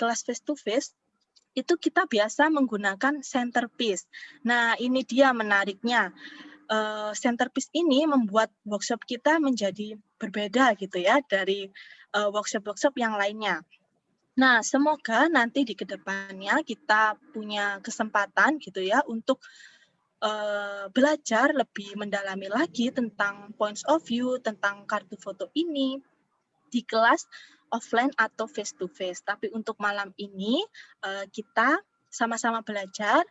kelas face to face, itu kita biasa menggunakan centerpiece. Nah, ini dia menariknya. Centerpiece ini membuat workshop kita menjadi berbeda gitu ya dari workshop-workshop yang lainnya. Nah, semoga nanti di kedepannya kita punya kesempatan gitu ya untuk belajar lebih mendalami lagi tentang points of view, tentang kartu foto ini di kelas offline atau face to face. Tapi untuk malam ini kita sama-sama belajar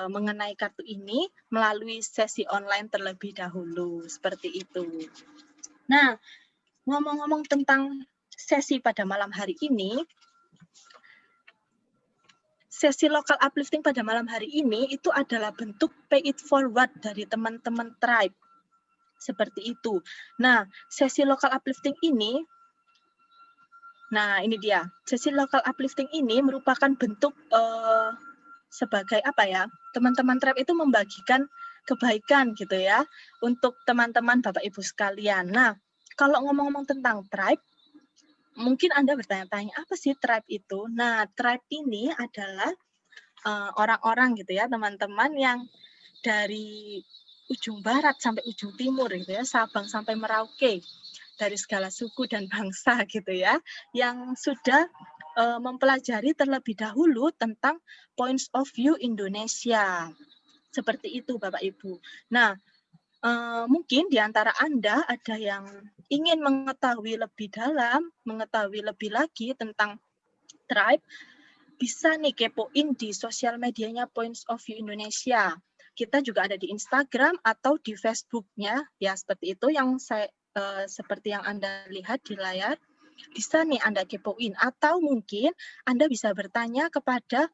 mengenai kartu ini melalui sesi online terlebih dahulu, seperti itu. Nah, ngomong-ngomong tentang sesi pada malam hari ini, sesi local uplifting pada malam hari ini itu adalah bentuk pay it forward dari teman-teman tribe, seperti itu. Nah, sesi local uplifting ini, nah ini dia, sesi local uplifting ini merupakan bentuk sebagai apa ya, teman-teman tribe itu membagikan kebaikan gitu ya untuk teman-teman Bapak Ibu sekalian. Nah, kalau ngomong-ngomong tentang tribe, mungkin Anda bertanya-tanya apa sih tribe itu? Nah, tribe ini adalah orang-orang gitu ya, teman-teman yang dari ujung barat sampai ujung timur gitu ya, Sabang sampai Merauke, dari segala suku dan bangsa gitu ya, yang sudah mempelajari terlebih dahulu tentang points of view Indonesia. Seperti itu Bapak Ibu. Nah, mungkin di antara Anda ada yang ingin mengetahui lebih dalam, mengetahui lebih lagi tentang tribe, bisa nih kepoin di sosial medianya Points of View Indonesia. Kita juga ada di Instagram atau di Facebook-nya, ya seperti itu yang saya seperti yang Anda lihat di layar. Bisa nih Anda kepoin, atau mungkin Anda bisa bertanya kepada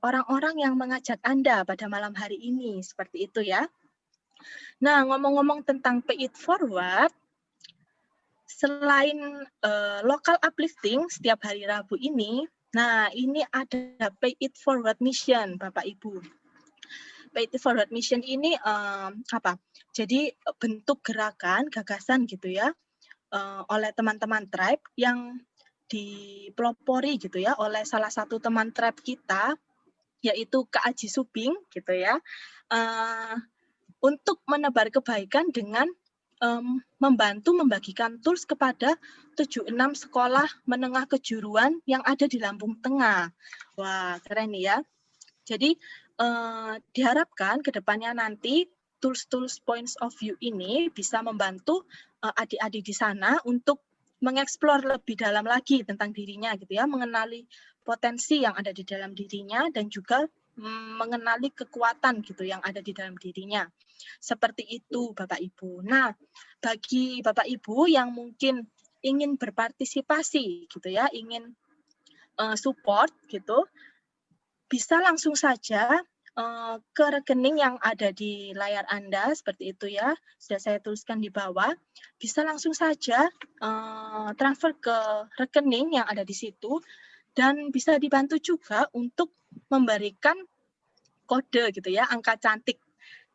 orang-orang yang mengajak Anda pada malam hari ini, seperti itu ya. Nah, ngomong-ngomong tentang pay it forward, selain local uplifting setiap hari Rabu ini, nah ini ada pay it forward mission, Bapak Ibu. Pay it forward mission ini apa? Jadi bentuk gerakan, gagasan gitu ya, oleh teman-teman tribe yang dipelopori gitu ya oleh salah satu teman tribe kita, yaitu Kak Aji Subing gitu ya, untuk menebar kebaikan dengan membantu membagikan tools kepada 76 sekolah menengah kejuruan yang ada di Lampung Tengah. Wah, keren nih ya. Jadi diharapkan ke depannya nanti tools-tools points of view ini bisa membantu adik-adik di sana untuk mengeksplor lebih dalam lagi tentang dirinya gitu ya, mengenali potensi yang ada di dalam dirinya dan juga mengenali kekuatan gitu yang ada di dalam dirinya. Seperti itu Bapak Ibu. Nah, bagi Bapak Ibu yang mungkin ingin berpartisipasi gitu ya, ingin support gitu, bisa langsung saja ke rekening yang ada di layar Anda, seperti itu ya, sudah saya tuliskan di bawah. Bisa langsung saja transfer ke rekening yang ada di situ, dan bisa dibantu juga untuk memberikan kode gitu ya, angka cantik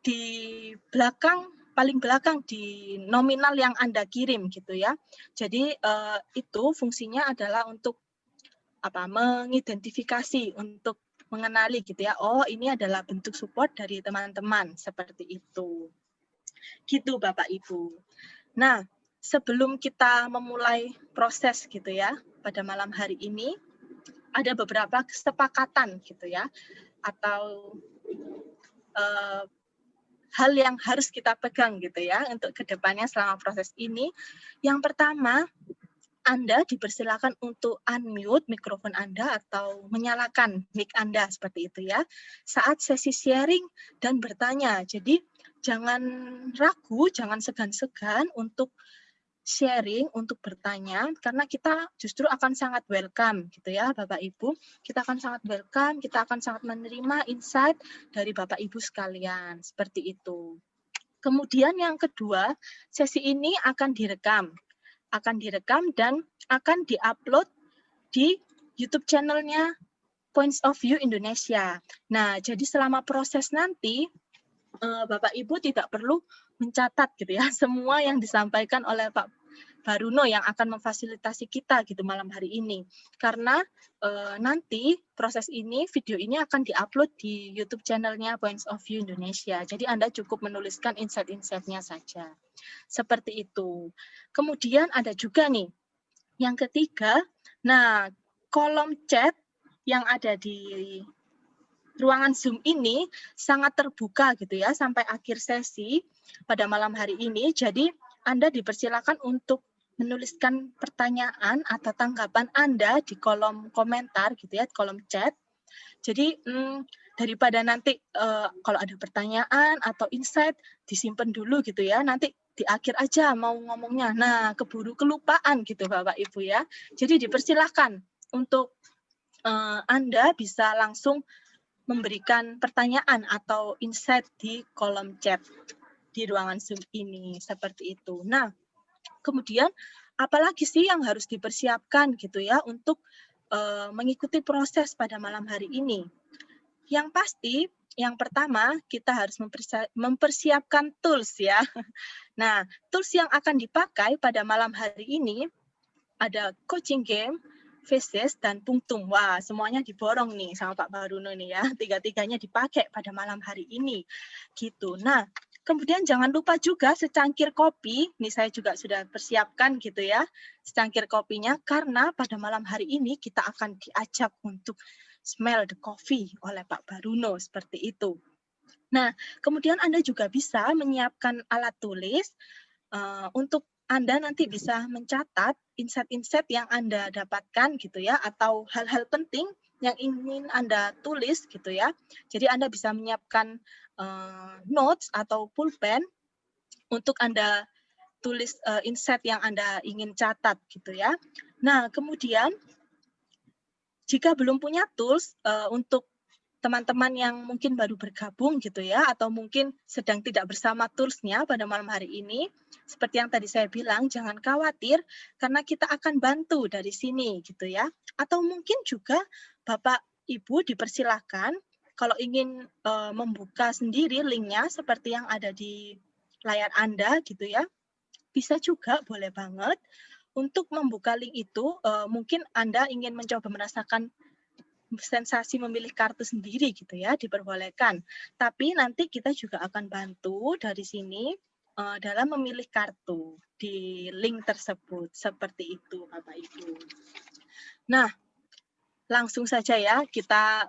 di belakang, paling belakang di nominal yang Anda kirim gitu ya. Jadi itu fungsinya adalah untuk apa? Mengidentifikasi, untuk mengenali gitu ya. Oh, ini adalah bentuk support dari teman-teman, seperti itu. Gitu Bapak Ibu. Nah, sebelum kita memulai proses gitu ya pada malam hari ini, ada beberapa kesepakatan gitu ya, atau hal yang harus kita pegang gitu ya untuk kedepannya selama proses ini. Yang pertama, Anda dipersilakan untuk unmute mikrofon Anda atau menyalakan mic Anda, seperti itu ya, saat sesi sharing dan bertanya. Jadi jangan ragu, jangan segan-segan untuk sharing, untuk bertanya, karena kita justru akan sangat welcome gitu ya Bapak Ibu. Kita akan sangat welcome, kita akan sangat menerima insight dari Bapak Ibu sekalian, seperti itu. Kemudian yang kedua, sesi ini akan direkam dan akan diupload di YouTube channelnya Points of View Indonesia. Nah, jadi selama proses nanti, Bapak Ibu tidak perlu mencatat gitu ya semua yang disampaikan oleh Pak Baruno yang akan memfasilitasi kita gitu malam hari ini. Karena nanti proses ini, video ini akan diupload di YouTube channelnya Points of View Indonesia. Jadi Anda cukup menuliskan insight-insight-nya saja. Seperti itu. Kemudian ada juga nih, yang ketiga, nah kolom chat yang ada di ruangan Zoom ini sangat terbuka gitu ya sampai akhir sesi pada malam hari ini. Jadi Anda dipersilakan untuk menuliskan pertanyaan atau tanggapan Anda di kolom komentar gitu ya, di kolom chat. Jadi daripada nanti kalau ada pertanyaan atau insight disimpan dulu gitu ya, nanti di akhir aja mau ngomongnya. Nah, keburu kelupaan gitu Bapak Ibu ya. Jadi dipersilakan untuk Anda bisa langsung memberikan pertanyaan atau insight di kolom chat di ruangan Zoom ini, seperti itu. Nah, kemudian apalagi sih yang harus dipersiapkan gitu ya untuk mengikuti proses pada malam hari ini? Yang pasti, yang pertama kita harus mempersiapkan tools ya. Nah, tools yang akan dipakai pada malam hari ini ada coaching game, Faces, dan Pungtung. Wah, semuanya diborong nih sama Pak Baruno nih ya. Tiga-tiganya dipakai pada malam hari ini. Gitu. Nah, kemudian jangan lupa juga secangkir kopi. Nih saya juga sudah persiapkan gitu ya. Secangkir kopinya karena pada malam hari ini kita akan diajak untuk smell the coffee oleh Pak Baruno seperti itu. Nah, kemudian Anda juga bisa menyiapkan alat tulis untuk Anda nanti bisa mencatat insight-insight yang Anda dapatkan gitu ya, atau hal-hal penting yang ingin Anda tulis gitu ya. Jadi Anda bisa menyiapkan notes atau pulpen untuk Anda tulis insight yang Anda ingin catat gitu ya. Nah, kemudian jika belum punya tools untuk teman-teman yang mungkin baru bergabung gitu ya, atau mungkin sedang tidak bersama toolsnya pada malam hari ini, seperti yang tadi saya bilang, jangan khawatir karena kita akan bantu dari sini gitu ya. Atau mungkin juga Bapak Ibu dipersilahkan kalau ingin membuka sendiri linknya seperti yang ada di layar Anda gitu ya, bisa juga, boleh banget. Untuk membuka link itu, mungkin Anda ingin mencoba merasakan sensasi memilih kartu sendiri gitu ya, diperbolehkan. Tapi nanti kita juga akan bantu dari sini dalam memilih kartu di link tersebut. Seperti itu Bapak Ibu. Nah, langsung saja ya, kita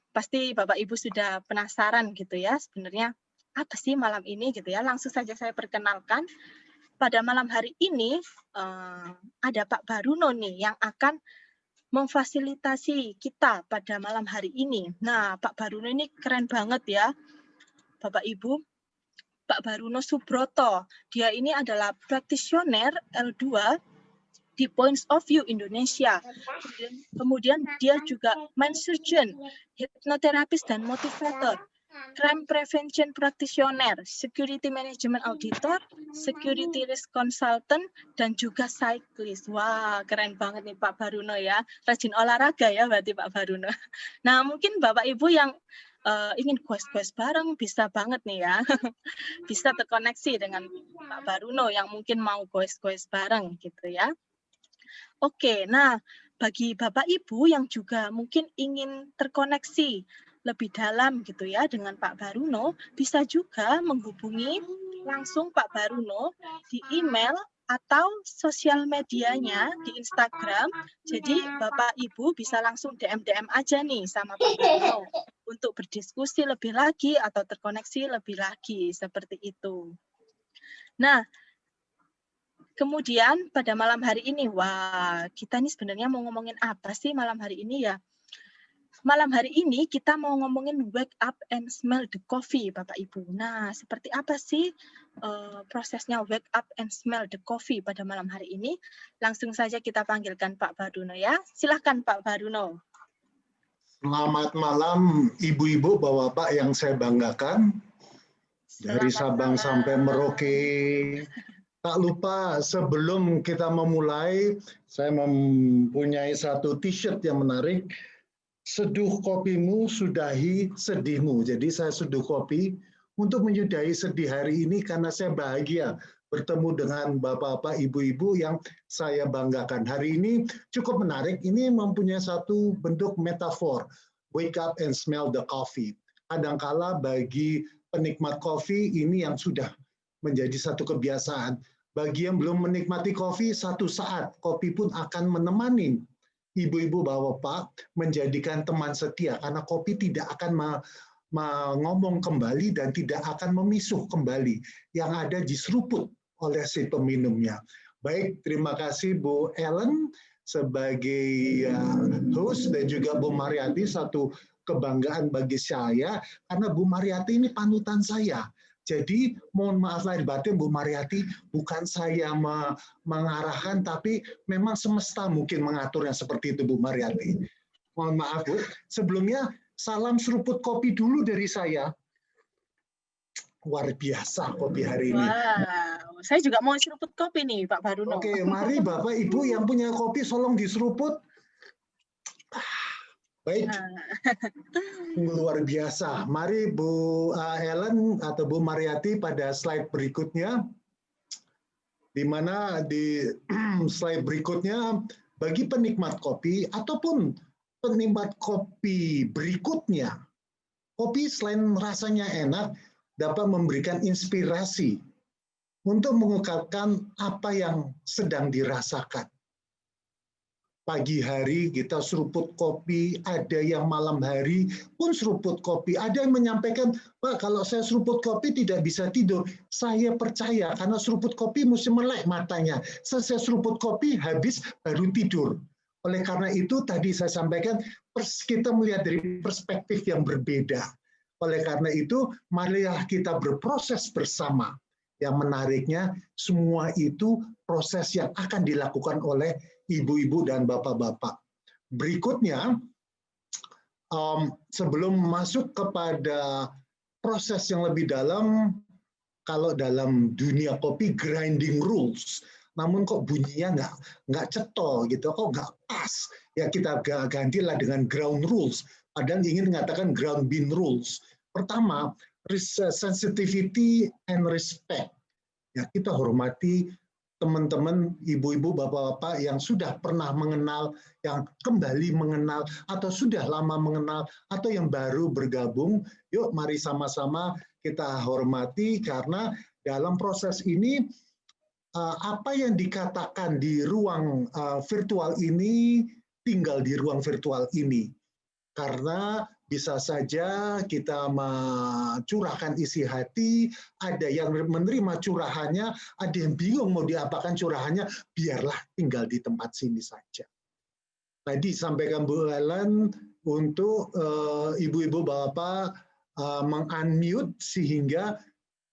pasti Bapak Ibu sudah penasaran gitu ya, sebenarnya apa sih malam ini gitu ya. Langsung saja saya perkenalkan. Pada malam hari ini ada Pak Baruno nih yang akan memfasilitasi kita pada malam hari ini. Nah, Pak Baruno ini keren banget ya, Bapak Ibu. Pak Baruno Subroto, dia ini adalah praktisioner L2 di Points of View Indonesia. Kemudian dia juga mind surgeon, hipnoterapis dan motivator, crime prevention practitioner, security management auditor, security risk consultant, dan juga cyclist. Wah, keren banget nih Pak Baruno ya. Rajin olahraga ya berarti Pak Baruno. Nah, mungkin Bapak Ibu yang ingin quest-quest bareng bisa banget nih ya. Bisa terkoneksi dengan Pak Baruno yang mungkin mau quest-quest bareng gitu ya. Oke, nah bagi Bapak Ibu yang juga mungkin ingin terkoneksi lebih dalam gitu ya dengan Pak Baruno, bisa juga menghubungi langsung Pak Baruno di email atau sosial medianya di Instagram. Jadi Bapak Ibu bisa langsung DM aja nih sama Pak Baruno untuk berdiskusi lebih lagi atau terkoneksi lebih lagi seperti itu. Nah, kemudian pada malam hari ini, wah kita ini sebenarnya mau ngomongin apa sih malam hari ini ya? Malam hari ini kita mau ngomongin wake up and smell the coffee, Bapak Ibu. Nah, seperti apa sih prosesnya wake up and smell the coffee pada malam hari ini? Langsung saja kita panggilkan Pak Baruno ya. Silahkan Pak Baruno. Selamat malam ibu-ibu, bapak-bapak yang saya banggakan. Dari Sabang sampai Merauke. Tak lupa sebelum kita memulai, saya mempunyai satu t-shirt yang menarik. Seduh kopimu, sudahi sedihmu. Jadi saya seduh kopi untuk menyudahi sedih hari ini karena saya bahagia bertemu dengan bapak-bapak, ibu-ibu yang saya banggakan. Hari ini cukup menarik, ini mempunyai satu bentuk metafor, wake up and smell the coffee. Kadangkala bagi penikmat kopi ini yang sudah menjadi satu kebiasaan. Bagi yang belum menikmati kopi, satu saat kopi pun akan menemani ibu-ibu, bapak-bapak, menjadikan teman setia, karena kopi tidak akan ngomong kembali dan tidak akan memisuh kembali. Yang ada diseruput oleh si peminumnya. Baik, terima kasih Bu Ellen sebagai host dan juga Bu Mariati, satu kebanggaan bagi saya karena Bu Mariati ini panutan saya. Jadi mohon maaf lahir batin Bu Mariati, bukan saya mengarahkan, tapi memang semesta mungkin mengaturnya seperti itu Bu Mariati. Mohon maaf Bu. Sebelumnya salam seruput kopi dulu dari saya. Luar biasa kopi hari ini. Wow, saya juga mau seruput kopi nih Pak Baruno. Oke, mari Bapak Ibu yang punya kopi tolong diseruput. Baik, luar biasa. Mari Bu Ellen atau Bu Mariati pada slide berikutnya, di mana di slide berikutnya bagi penikmat kopi ataupun penikmat kopi berikutnya, kopi selain rasanya enak dapat memberikan inspirasi untuk mengungkapkan apa yang sedang dirasakan. Pagi hari kita seruput kopi, ada yang malam hari pun seruput kopi. Ada yang menyampaikan, Pak, kalau saya seruput kopi tidak bisa tidur. Saya percaya, karena seruput kopi mesti melek matanya. Selesai seruput kopi, habis baru tidur. Oleh karena itu, tadi saya sampaikan, kita melihat dari perspektif yang berbeda. Oleh karena itu, marilah kita berproses bersama. Yang menariknya, semua itu proses yang akan dilakukan oleh ibu-ibu dan bapak-bapak. Berikutnya, sebelum masuk kepada proses yang lebih dalam, kalau dalam dunia kopi, grinding rules. Namun kok bunyinya nggak cetol gitu, kok nggak pas. Ya kita gantilah dengan ground rules. Padahal ingin mengatakan ground bean rules. Pertama, sensitivity and respect. Ya, kita hormati teman-teman, ibu-ibu, bapak-bapak yang sudah pernah mengenal, yang kembali mengenal, atau sudah lama mengenal, atau yang baru bergabung. Yuk, mari sama-sama kita hormati, karena dalam proses ini, apa yang dikatakan di ruang virtual ini, tinggal di ruang virtual ini. Karena bisa saja kita mencurahkan isi hati, ada yang menerima curahannya, ada yang bingung mau diapakan curahannya, biarlah tinggal di tempat sini saja. Tadi sampaikan Bu Ellen untuk ibu-ibu bapak meng-unmute sehingga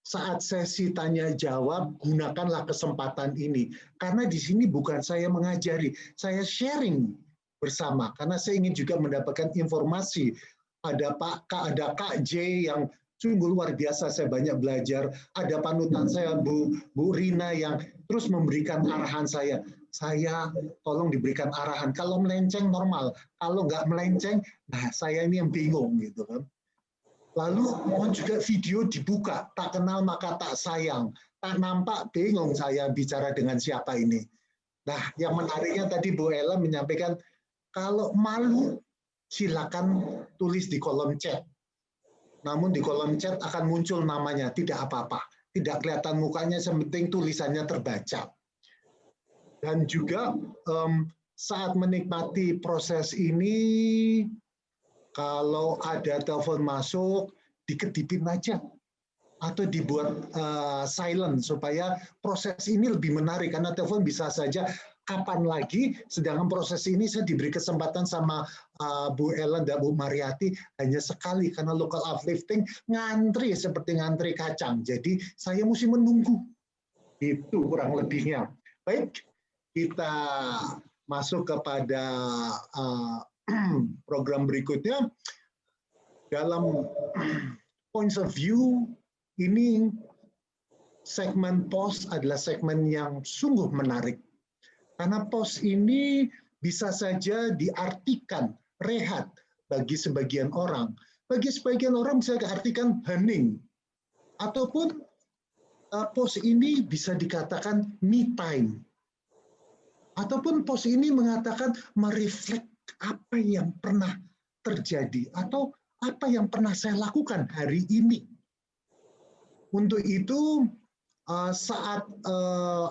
saat sesi tanya jawab gunakanlah kesempatan ini. Karena di sini bukan saya mengajari, saya sharing bersama, karena saya ingin juga mendapatkan informasi. Ada Kak J yang sungguh luar biasa, saya banyak belajar. Ada panutan saya Bu Rina yang terus memberikan arahan saya. Saya tolong diberikan arahan. Kalau melenceng normal, kalau nggak melenceng, nah saya ini yang bingung gitu kan. Lalu mohon juga video dibuka, tak kenal maka tak sayang, tak nampak bingung saya bicara dengan siapa ini. Nah, yang menariknya tadi Bu Ella menyampaikan, kalau malu, silakan tulis di kolom chat. Namun di kolom chat akan muncul namanya, tidak apa-apa. Tidak kelihatan mukanya, yang penting tulisannya terbaca. Dan juga saat menikmati proses ini, kalau ada telepon masuk, dikedipin aja. Atau dibuat silent, supaya proses ini lebih menarik. Karena telepon bisa saja kapan lagi, sedangkan proses ini saya diberi kesempatan sama Bu Ellen dan Bu Mariati hanya sekali, karena local uplifting ngantri seperti ngantri kacang, jadi saya mesti menunggu. Itu kurang lebihnya. Baik, kita masuk kepada program berikutnya. Dalam points of view ini, segmen post adalah segmen yang sungguh menarik. Karena pos ini bisa saja diartikan rehat bagi sebagian orang. Bagi sebagian orang bisa diartikan hening. Ataupun pos ini bisa dikatakan me time. Ataupun pos ini mengatakan mereflek apa yang pernah terjadi atau apa yang pernah saya lakukan hari ini. Untuk itu, saat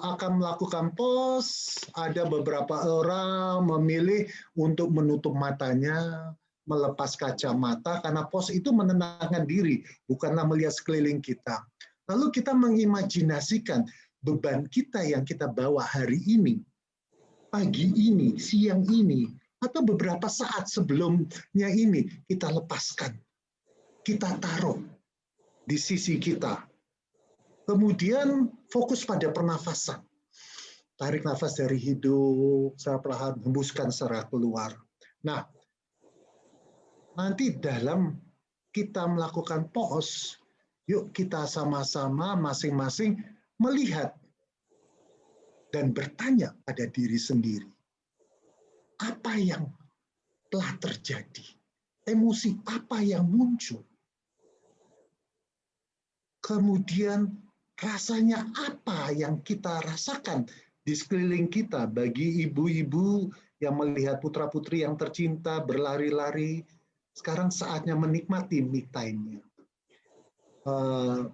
akan melakukan pos, ada beberapa orang memilih untuk menutup matanya, melepas kacamata, karena pos itu menenangkan diri, bukanlah melihat sekeliling kita. Lalu kita mengimajinasikan beban kita yang kita bawa hari ini, pagi ini, siang ini, atau beberapa saat sebelumnya ini, kita lepaskan, kita taruh di sisi kita. Kemudian fokus pada pernafasan. Tarik nafas dari hidung, secara perlahan hembuskan secara keluar. Nah, nanti dalam kita melakukan pos, yuk kita sama-sama masing-masing melihat dan bertanya pada diri sendiri. Apa yang telah terjadi? Emosi apa yang muncul? Kemudian rasanya apa yang kita rasakan di sekeliling kita bagi ibu-ibu yang melihat putra-putri yang tercinta berlari-lari. Sekarang saatnya menikmati me time-nya.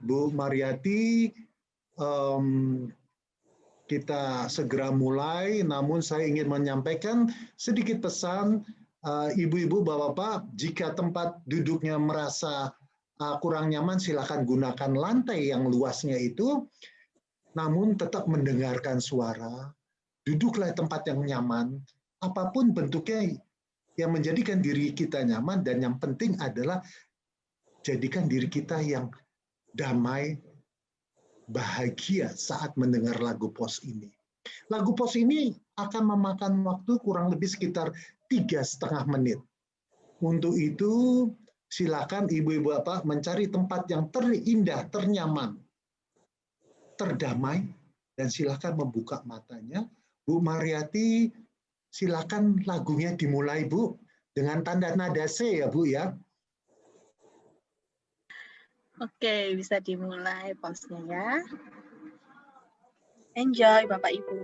Bu Mariati, kita segera mulai, namun saya ingin menyampaikan sedikit pesan, ibu-ibu, bapak-bapak, jika tempat duduknya merasa kurang nyaman, silakan gunakan lantai yang luasnya itu, namun tetap mendengarkan suara, duduklah tempat yang nyaman, apapun bentuknya yang menjadikan diri kita nyaman, dan yang penting adalah jadikan diri kita yang damai, bahagia saat mendengar lagu pos ini. Lagu pos ini akan memakan waktu kurang lebih sekitar 3,5 menit. Untuk itu, silakan ibu-ibu bapak mencari tempat yang terindah, ternyaman, terdamai, dan silakan membuka matanya. Bu Mariati, silakan lagunya dimulai, Bu, dengan tanda nada C ya, Bu ya. Oke, bisa dimulai posnya ya. Enjoy Bapak Ibu.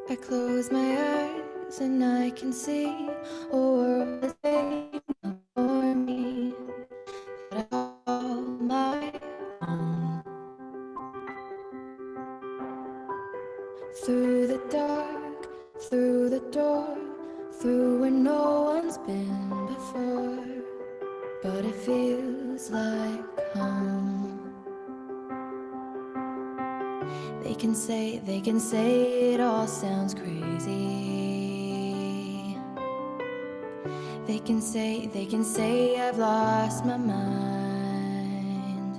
I close my eyes and I can see a world that's made for me, that I call my own. Through the dark, through the door, through where no one's been before, but it feels like home. They can say it all sounds crazy. They can say I've lost my mind.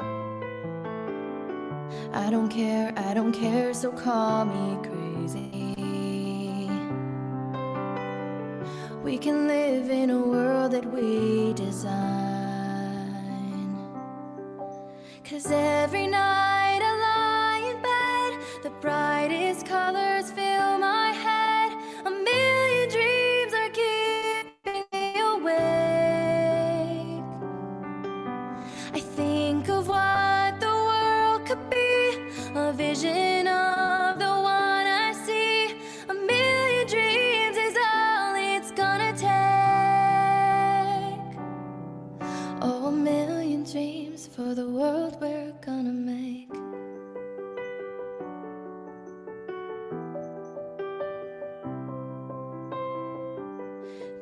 I don't care, so call me crazy. We can live in a world that we design. 'Cause every night I lie in bed, the brightest colors fill my head. A million dreams are keeping me awake. I think of what the world could be, a vision of the one I see. A million dreams is all it's gonna take. Oh, a million dreams for the world we're gonna make.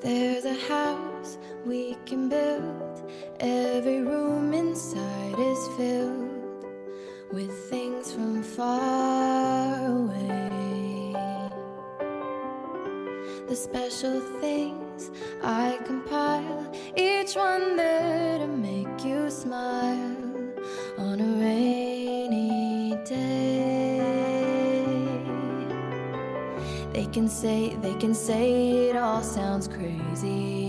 There's a house we can build. Every room inside is filled with things from far away. The special things I compile, each one there to make you smile on a rainy day. They can say it all sounds crazy.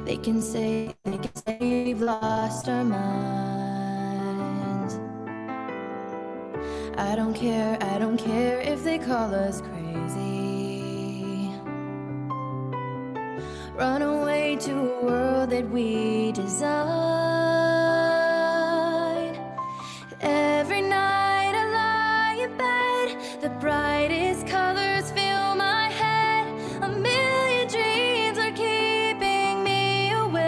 They can say we've lost our minds. I don't care if they call us crazy. Run away to a world that we design. Every night I lie in bed, the brightest colors fill my head. A million dreams are keeping me awake.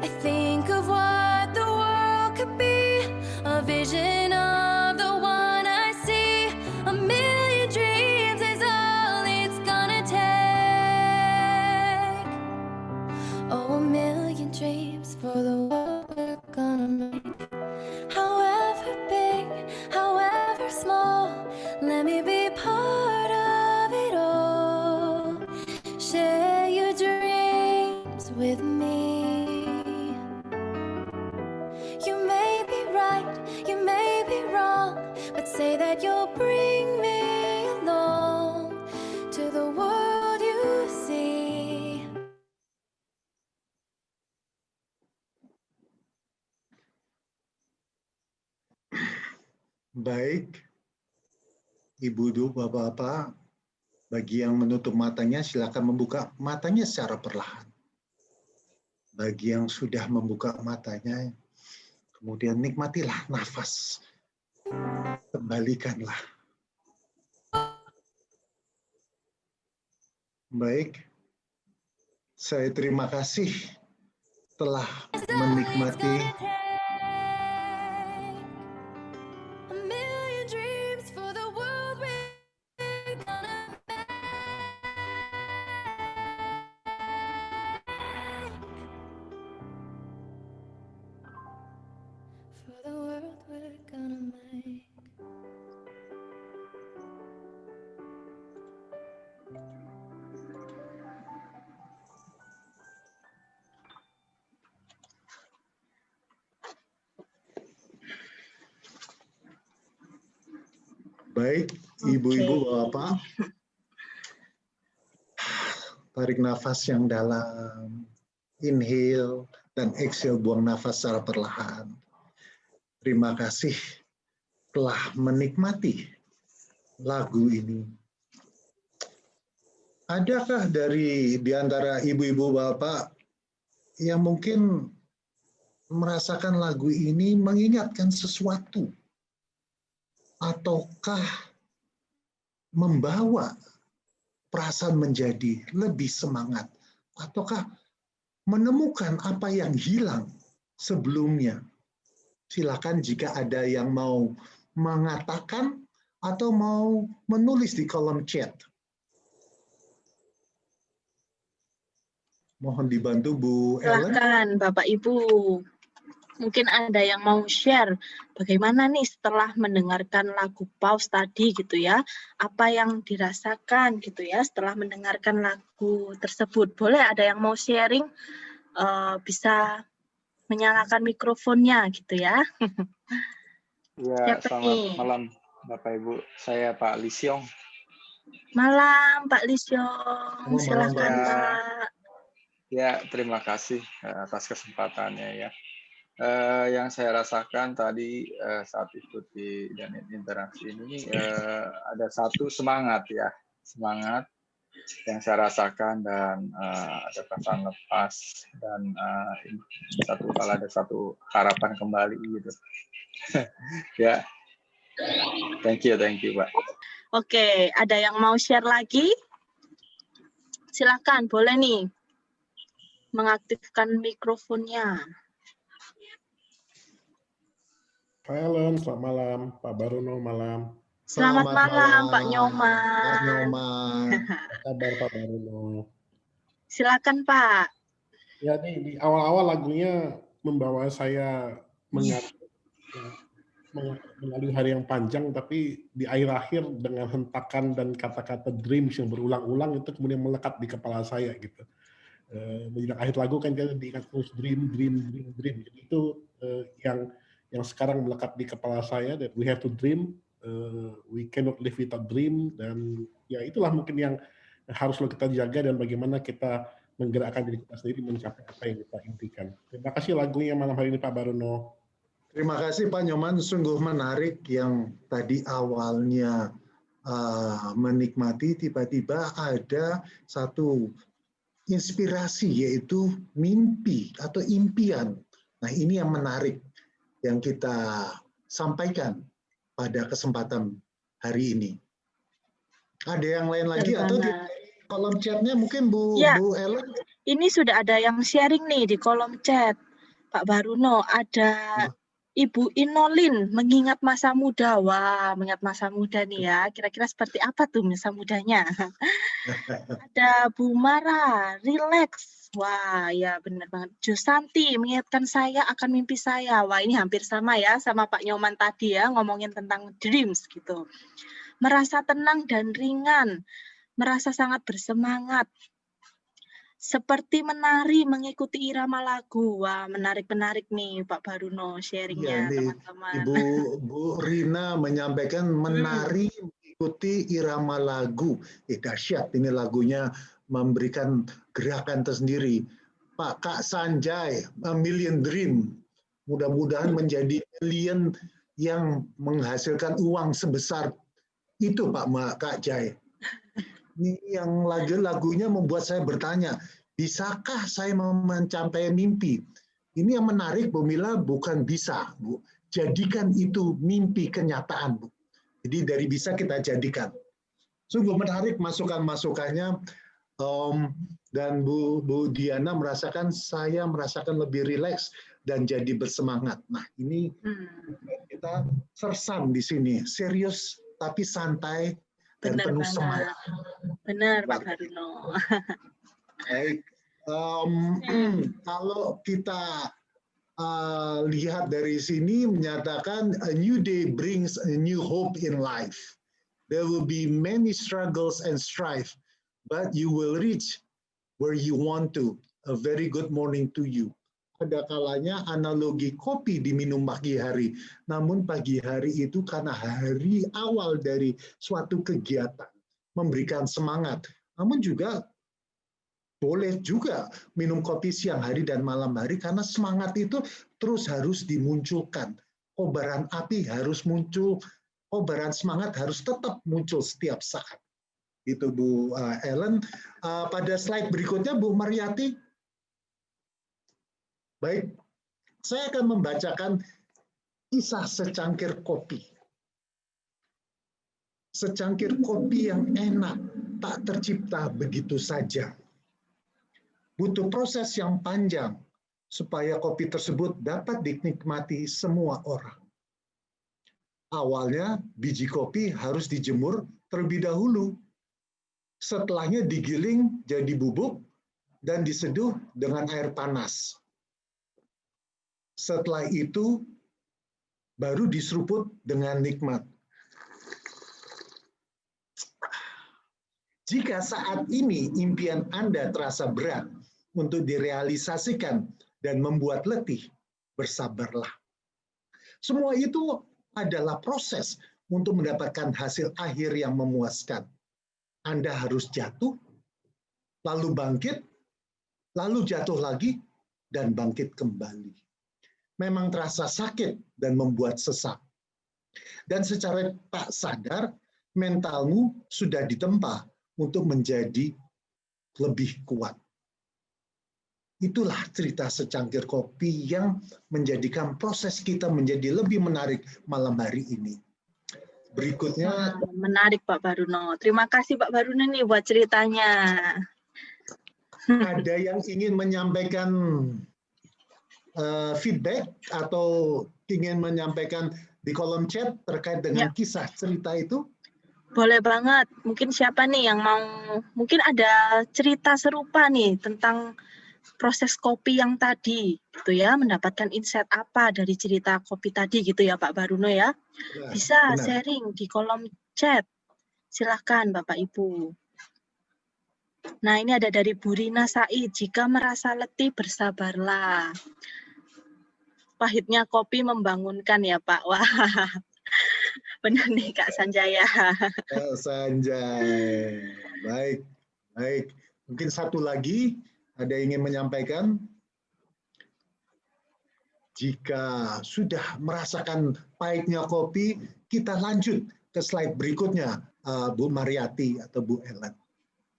I think of what the world could be, a vision of the one I see. A million dreams is all it's gonna take. Oh, a million dreams for the world we're gonna make. However big, however small, let me be part of it all. Share your dreams with me. You may be right, you may be wrong, but say that you'll bring me along to the world you see. Baik, Ibu, Bapak-Bapak, bagi yang menutup matanya silakan membuka matanya secara perlahan. Bagi yang sudah membuka matanya, kemudian nikmatilah nafas. Kembalikanlah. Baik, saya terima kasih telah menikmati A million dreams for the world we're gonna make. For the world we're gonna make. baik, Ibu-ibu, Bapak. Tarik nafas yang dalam, inhale dan exhale, buang nafas secara perlahan. Terima kasih telah menikmati lagu ini. Adakah di antara ibu-ibu, Bapak yang mungkin merasakan lagu ini mengingatkan sesuatu? Ataukah membawa perasaan menjadi lebih semangat? Ataukah menemukan apa yang hilang sebelumnya? Silakan jika ada yang mau mengatakan atau mau menulis di kolom chat. Mohon dibantu Bu Ellen. Silakan Bapak Ibu. Mungkin ada yang mau share bagaimana nih setelah mendengarkan lagu Paus tadi gitu ya. Apa yang dirasakan gitu ya setelah mendengarkan lagu tersebut. Boleh ada yang mau sharing, bisa menyalakan mikrofonnya gitu ya. Ya, Siapa selamat nih? malam Bapak Ibu. Saya Pak Lisyong. Malam Pak Lisyong. Malam, Silakan Pak. Pak. Ya, terima kasih atas kesempatannya ya. Yang saya rasakan tadi saat ikuti dan interaksi ini ada satu semangat ya, semangat yang saya rasakan dan ada perasaan lepas dan ada satu harapan kembali gitu. Ya, thank you Pak. Oke, ada yang mau share lagi? Silakan, boleh nih mengaktifkan mikrofonnya. Hai Ellen, selamat malam. Pak Barono, malam. Selamat malam, Pak Nyoman. Pak Nyoman. Apa kabar Pak Barono? Silakan Pak. Ya nih, di awal-awal lagunya membawa saya melalui hari yang panjang, tapi di akhir dengan hentakan dan kata-kata dreams yang berulang-ulang itu kemudian melekat di kepala saya gitu. Di akhir lagu kan kita diingat terus dream. Jadi itu yang sekarang melekat di kepala saya, that we have to dream, we cannot live without dream, dan ya itulah mungkin yang harus kita jaga dan bagaimana kita menggerakkan diri kita sendiri mencapai apa yang kita impikan. Terima kasih lagunya malam hari ini Pak Barono. Terima kasih Pak Nyoman, sungguh menarik yang tadi awalnya menikmati, tiba-tiba ada satu inspirasi yaitu mimpi atau impian. Nah ini yang menarik yang kita sampaikan pada kesempatan hari ini. Ada yang lain lagi atau di kolom chatnya mungkin Bu Ellen? Ini sudah ada yang sharing nih di kolom chat. Pak Baruno, ada Ibu Inolin, mengingat masa muda. Wah, mengingat masa muda nih ya. Kira-kira seperti apa tuh masa mudanya? Ada Bu Mara, relax. Wah, ya benar banget. Josanti, mengingatkan saya akan mimpi saya. Wah, ini hampir sama ya sama Pak Nyoman tadi ya, ngomongin tentang dreams gitu. Merasa tenang dan ringan, merasa sangat bersemangat. Seperti menari mengikuti irama lagu. Wah, menarik-menarik nih Pak Baruno sharingnya teman-teman. Bu Rina menyampaikan menari mengikuti irama lagu. Dahsyat, ini lagunya memberikan gerakan tersendiri. Pak Kak Sanjay, A Million Dream. Mudah-mudahan menjadi million yang menghasilkan uang sebesar itu Pak Kak Jai. Ini yang lagunya membuat saya bertanya, bisakah saya mencapai mimpi? Ini yang menarik Bu Mila, bukan bisa, Bu. Jadikan itu mimpi kenyataan, Bu. Jadi dari bisa kita jadikan. Sungguh menarik masukan-masukannya, dan Bu Diana saya merasakan lebih rileks dan jadi bersemangat. Nah ini kita sersan di sini, serius tapi santai dan Benar penuh banget. semangat. Benar Pak Baruno. Baik, kalau kita lihat dari sini menyatakan a new day brings a new hope in life. There will be many struggles and strife, but you will reach where you want to. A very good morning to you. Ada kalanya analogi kopi diminum pagi hari, namun pagi hari itu karena hari awal dari suatu kegiatan, memberikan semangat. Namun juga boleh juga minum kopi siang hari dan malam hari karena semangat itu terus harus dimunculkan. Kobaran api harus muncul, kobaran semangat harus tetap muncul setiap saat. Itu Bu Ellen. Pada slide berikutnya Bu Mariati. Baik, saya akan membacakan kisah secangkir kopi. Secangkir kopi yang enak, tak tercipta begitu saja. Butuh proses yang panjang supaya kopi tersebut dapat dinikmati semua orang. Awalnya, biji kopi harus dijemur terlebih dahulu. Setelahnya digiling jadi bubuk dan diseduh dengan air panas. Setelah itu, baru diseruput dengan nikmat. Jika saat ini impian Anda terasa berat untuk direalisasikan dan membuat letih, bersabarlah. Semua itu adalah proses untuk mendapatkan hasil akhir yang memuaskan. Anda harus jatuh, lalu bangkit, lalu jatuh lagi, dan bangkit kembali. Memang terasa sakit dan membuat sesak. Dan secara tak sadar, mentalmu sudah ditempa untuk menjadi lebih kuat. Itulah cerita secangkir kopi yang menjadikan proses kita menjadi lebih menarik malam hari ini. Berikutnya. Menarik Pak Baruno. Terima kasih Pak Baruno nih buat ceritanya. Ada yang ingin menyampaikan feedback atau ingin menyampaikan di kolom chat terkait dengan kisah cerita itu? Boleh banget. Mungkin siapa nih yang mau, mungkin ada cerita serupa nih tentang proses kopi yang tadi, gitu ya, mendapatkan insight apa dari cerita kopi tadi gitu ya Pak Baruno ya. Bisa sharing di kolom chat. Silahkan Bapak Ibu. Nah ini ada dari Bu Rina Said, jika merasa letih bersabarlah. Pahitnya kopi membangunkan ya Pak. Wah, benar nih Kak Sanjaya. Kak Sanjay, baik, baik. Mungkin satu lagi, ada yang ingin menyampaikan? Jika sudah merasakan pahitnya kopi, kita lanjut ke slide berikutnya, Bu Mariati atau Bu Ellen.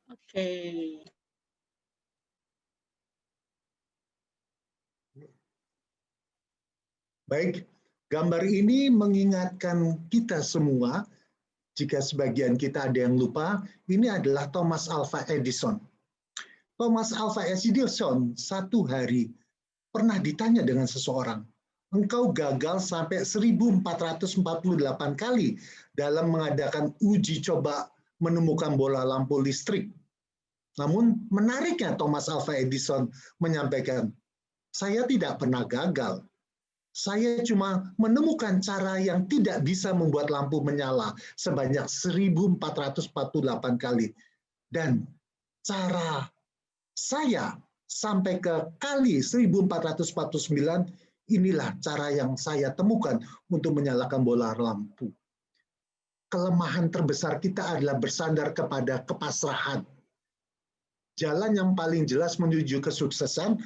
Oke. Baik, gambar ini mengingatkan kita semua, jika sebagian kita ada yang lupa, ini adalah Thomas Alva Edison. Thomas Alva Edison satu hari pernah ditanya dengan seseorang, engkau gagal sampai 1448 kali dalam mengadakan uji coba menemukan bola lampu listrik. Namun menariknya Thomas Alva Edison menyampaikan, saya tidak pernah gagal. Saya cuma menemukan cara yang tidak bisa membuat lampu menyala sebanyak 1448 kali. Dan cara saya sampai ke kali 1449, inilah cara yang saya temukan untuk menyalakan bola lampu. Kelemahan terbesar kita adalah bersandar kepada kepasrahan. Jalan yang paling jelas menuju kesuksesan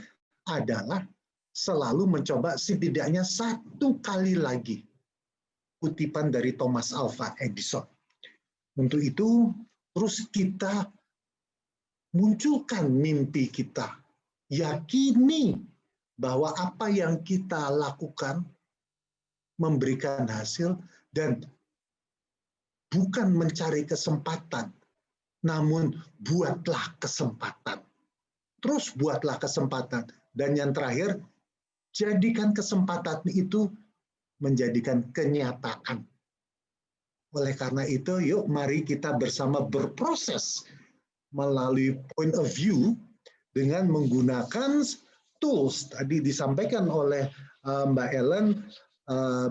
adalah selalu mencoba setidaknya satu kali lagi. Kutipan dari Thomas Alva Edison. Untuk itu, terus kita munculkan mimpi kita. Yakini bahwa apa yang kita lakukan memberikan hasil dan bukan mencari kesempatan, namun buatlah kesempatan. Terus buatlah kesempatan. Dan yang terakhir, jadikan kesempatan itu menjadikan kenyataan. Oleh karena itu, yuk mari kita bersama berproses melalui point of view dengan menggunakan tools. Tadi disampaikan oleh Mbak Ellen,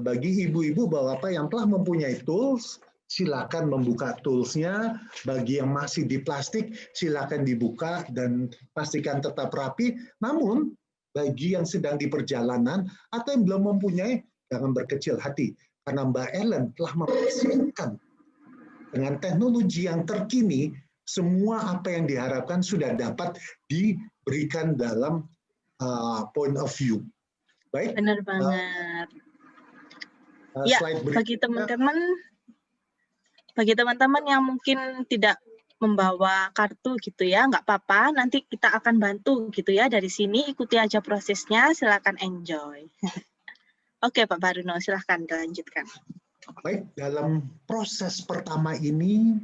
bagi ibu-ibu bapak yang telah mempunyai tools, silakan membuka toolsnya. Bagi yang masih di plastik, silakan dibuka dan pastikan tetap rapi. Namun, bagi yang sedang di perjalanan atau yang belum mempunyai, jangan berkecil hati. Karena Mbak Ellen telah mempersiapkan dengan teknologi yang terkini, semua apa yang diharapkan sudah dapat diberikan dalam point of view. Baik. Benar banget. Ya, bagi teman-teman yang mungkin tidak membawa kartu gitu ya, nggak apa-apa, nanti kita akan bantu gitu ya dari sini, ikuti aja prosesnya, silakan enjoy. Oke Pak Baruno, silakan dilanjutkan. Baik, dalam proses pertama ini,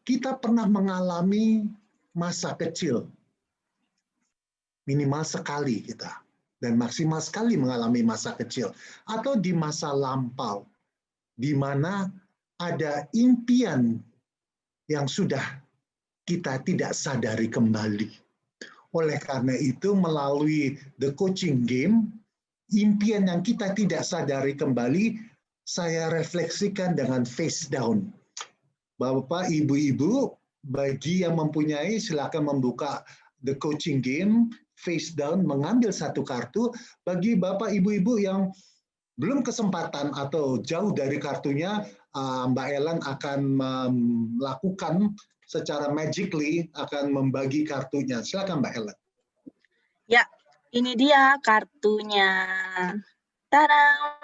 kita pernah mengalami masa kecil, minimal sekali kita, dan maksimal sekali mengalami masa kecil, atau di masa lampau, di mana ada impian yang sudah kita tidak sadari kembali. Oleh karena itu, melalui the coaching game, impian yang kita tidak sadari kembali, saya refleksikan dengan face down. Bapak, ibu-ibu, bagi yang mempunyai, silakan membuka the coaching game, face down, mengambil satu kartu. Bagi bapak, ibu-ibu yang belum kesempatan atau jauh dari kartunya, Mbak Ellen akan melakukan secara magically, akan membagi kartunya. Silakan Mbak Ellen. Ya, ini dia kartunya. Tadam!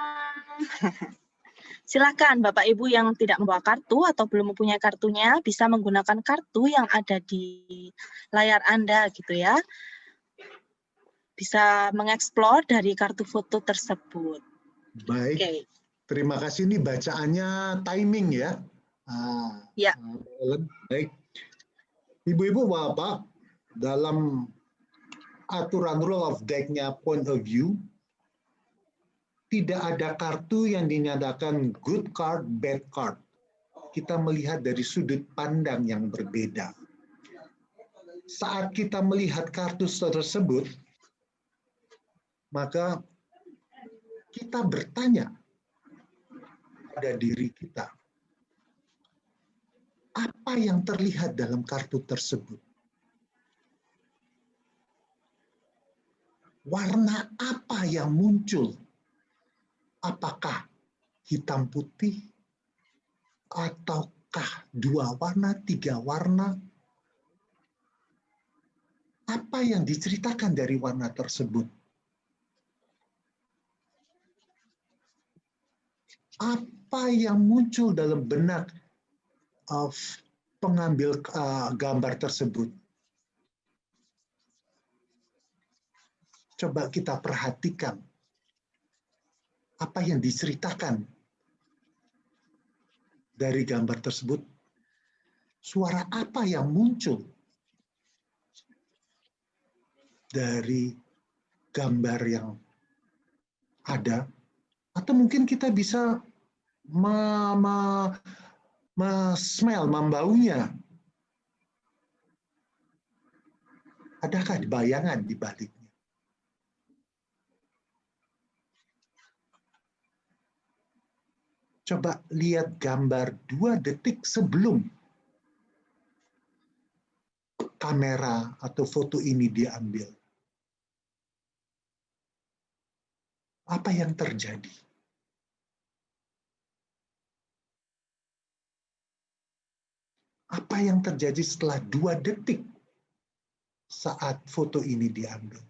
Silakan Bapak Ibu yang tidak membawa kartu atau belum mempunyai kartunya bisa menggunakan kartu yang ada di layar Anda gitu ya. Bisa mengeksplor dari kartu foto tersebut. Baik. Okay. Terima kasih, ini bacaannya timing ya. Ya. Baik. Ibu-ibu Bapak, dalam aturan rule of deck-nya point of view, tidak ada kartu yang dinyatakan good card, bad card. Kita melihat dari sudut pandang yang berbeda. Saat kita melihat kartu tersebut, maka kita bertanya pada diri kita, apa yang terlihat dalam kartu tersebut? Warna apa yang muncul? Apakah hitam putih? Ataukah 2 warna, 3 warna? Apa yang diceritakan dari warna tersebut? apa yang muncul dalam benak pengambil gambar tersebut? Coba kita perhatikan apa yang diceritakan dari gambar tersebut. Suara apa yang muncul dari gambar yang ada? Atau mungkin kita bisa smell, membaunya. Adakah bayangan di baliknya? Coba lihat gambar 2 detik sebelum kamera atau foto ini diambil. Apa yang terjadi? Apa yang terjadi setelah 2 detik saat foto ini diambil?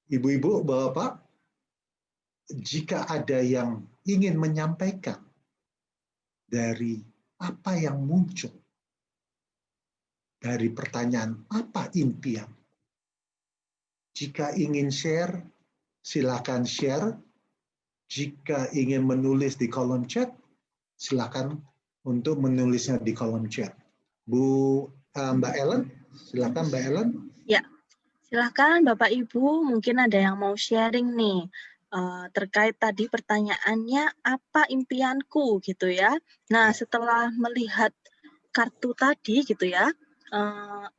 Ibu-ibu, bapak, jika ada yang ingin menyampaikan dari apa yang muncul dari pertanyaan apa impian, jika ingin share, silakan share. Jika ingin menulis di kolom chat, silakan untuk menulisnya di kolom chat. Mbak Ellen, silakan Mbak Ellen. Ya, silakan Bapak Ibu, mungkin ada yang mau sharing nih terkait tadi pertanyaannya apa impianku gitu ya. Nah, setelah melihat kartu tadi gitu ya,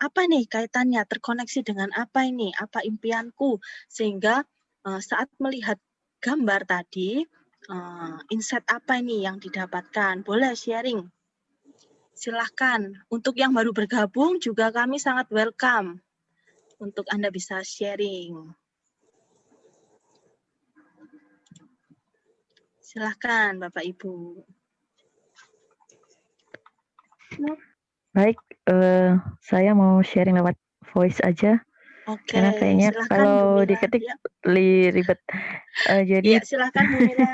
apa nih kaitannya, terkoneksi dengan apa ini, apa impianku, sehingga saat melihat gambar tadi, insight apa ini yang didapatkan, boleh sharing. Silahkan, untuk yang baru bergabung juga kami sangat welcome untuk Anda bisa sharing. Silahkan Bapak Ibu. Baik, saya mau sharing lewat voice aja. Oke, karena kayaknya kalau diketik ya. ribet. Jadi ya, silakan Bu Mila.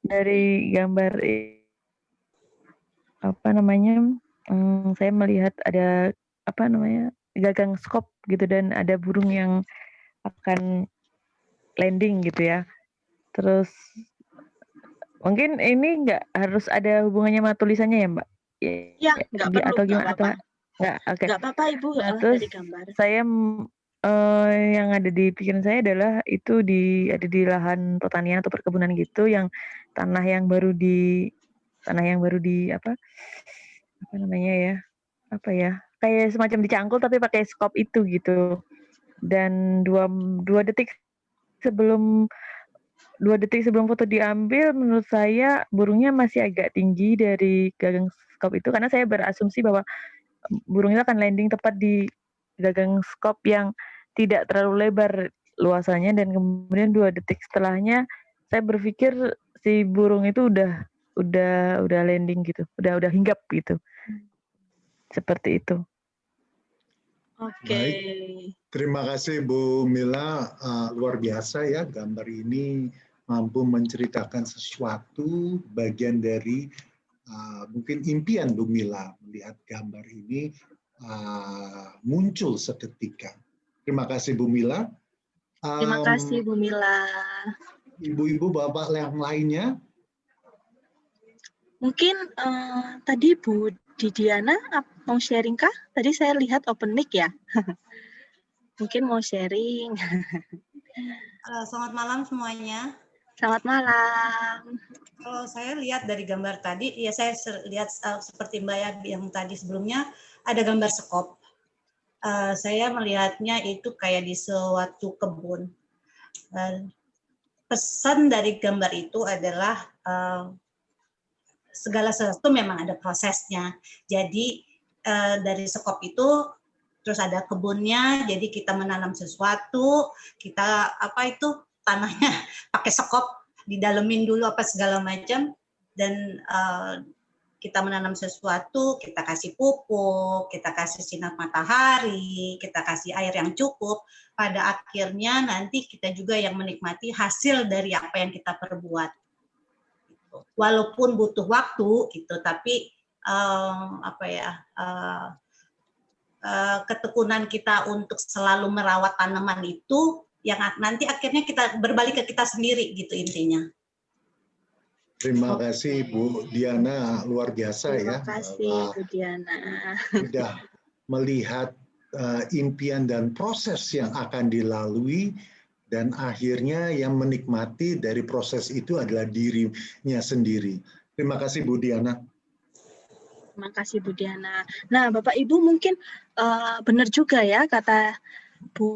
Dari gambar saya melihat ada gagang skop gitu dan ada burung yang akan landing gitu ya. Terus mungkin ini nggak harus ada hubungannya sama tulisannya ya Mbak? Ya, nggak perlu. Atau gimana? Oke. Nggak apa-apa Ibu, terus dari gambar. Saya yang ada di pikiran saya adalah itu ada di lahan pertanian atau perkebunan gitu, yang tanah yang baru di kayak semacam dicangkul tapi pakai skop itu gitu. Dan dua detik sebelum foto diambil, menurut saya burungnya masih agak tinggi dari gagang skop itu, karena saya berasumsi bahwa burung itu akan landing tepat di gagang skop yang tidak terlalu lebar luasannya, dan kemudian 2 detik setelahnya saya berpikir si burung itu udah landing gitu, udah hinggap gitu. Seperti itu. Oke. Baik. Terima kasih Bu Mila, luar biasa ya, gambar ini mampu menceritakan sesuatu bagian dari mungkin impian Bu Mila melihat gambar ini muncul seketika. Terima kasih Bu Mila. Terima kasih Bu Mila. Ibu-ibu, bapak yang lainnya? Mungkin tadi Bu Didiana mau sharing kah? Tadi saya lihat open mic ya. Mungkin mau sharing. Selamat malam semuanya. Selamat malam. Kalau saya lihat dari gambar tadi, ya saya lihat seperti Mbak ya yang tadi sebelumnya ada gambar sekop. Saya melihatnya itu kayak di suatu kebun. Pesan dari gambar itu adalah segala sesuatu memang ada prosesnya. Jadi dari sekop itu terus ada kebunnya, jadi kita menanam sesuatu, kita tanahnya pakai sekop, didalemin dulu apa segala macam, dan kita menanam sesuatu, kita kasih pupuk, kita kasih sinar matahari, kita kasih air yang cukup, pada akhirnya nanti kita juga yang menikmati hasil dari apa yang kita perbuat. Walaupun butuh waktu gitu, tapi ketekunan kita untuk selalu merawat tanaman itu yang nanti akhirnya kita berbalik ke kita sendiri gitu intinya. Terima kasih Bu Diana, luar biasa ya. Terima kasih Bu Diana. Sudah melihat impian dan proses yang akan dilalui, dan akhirnya yang menikmati dari proses itu adalah dirinya sendiri. Terima kasih Bu Diana. Terima kasih Bu Diana. Nah Bapak Ibu mungkin benar juga ya kata Bu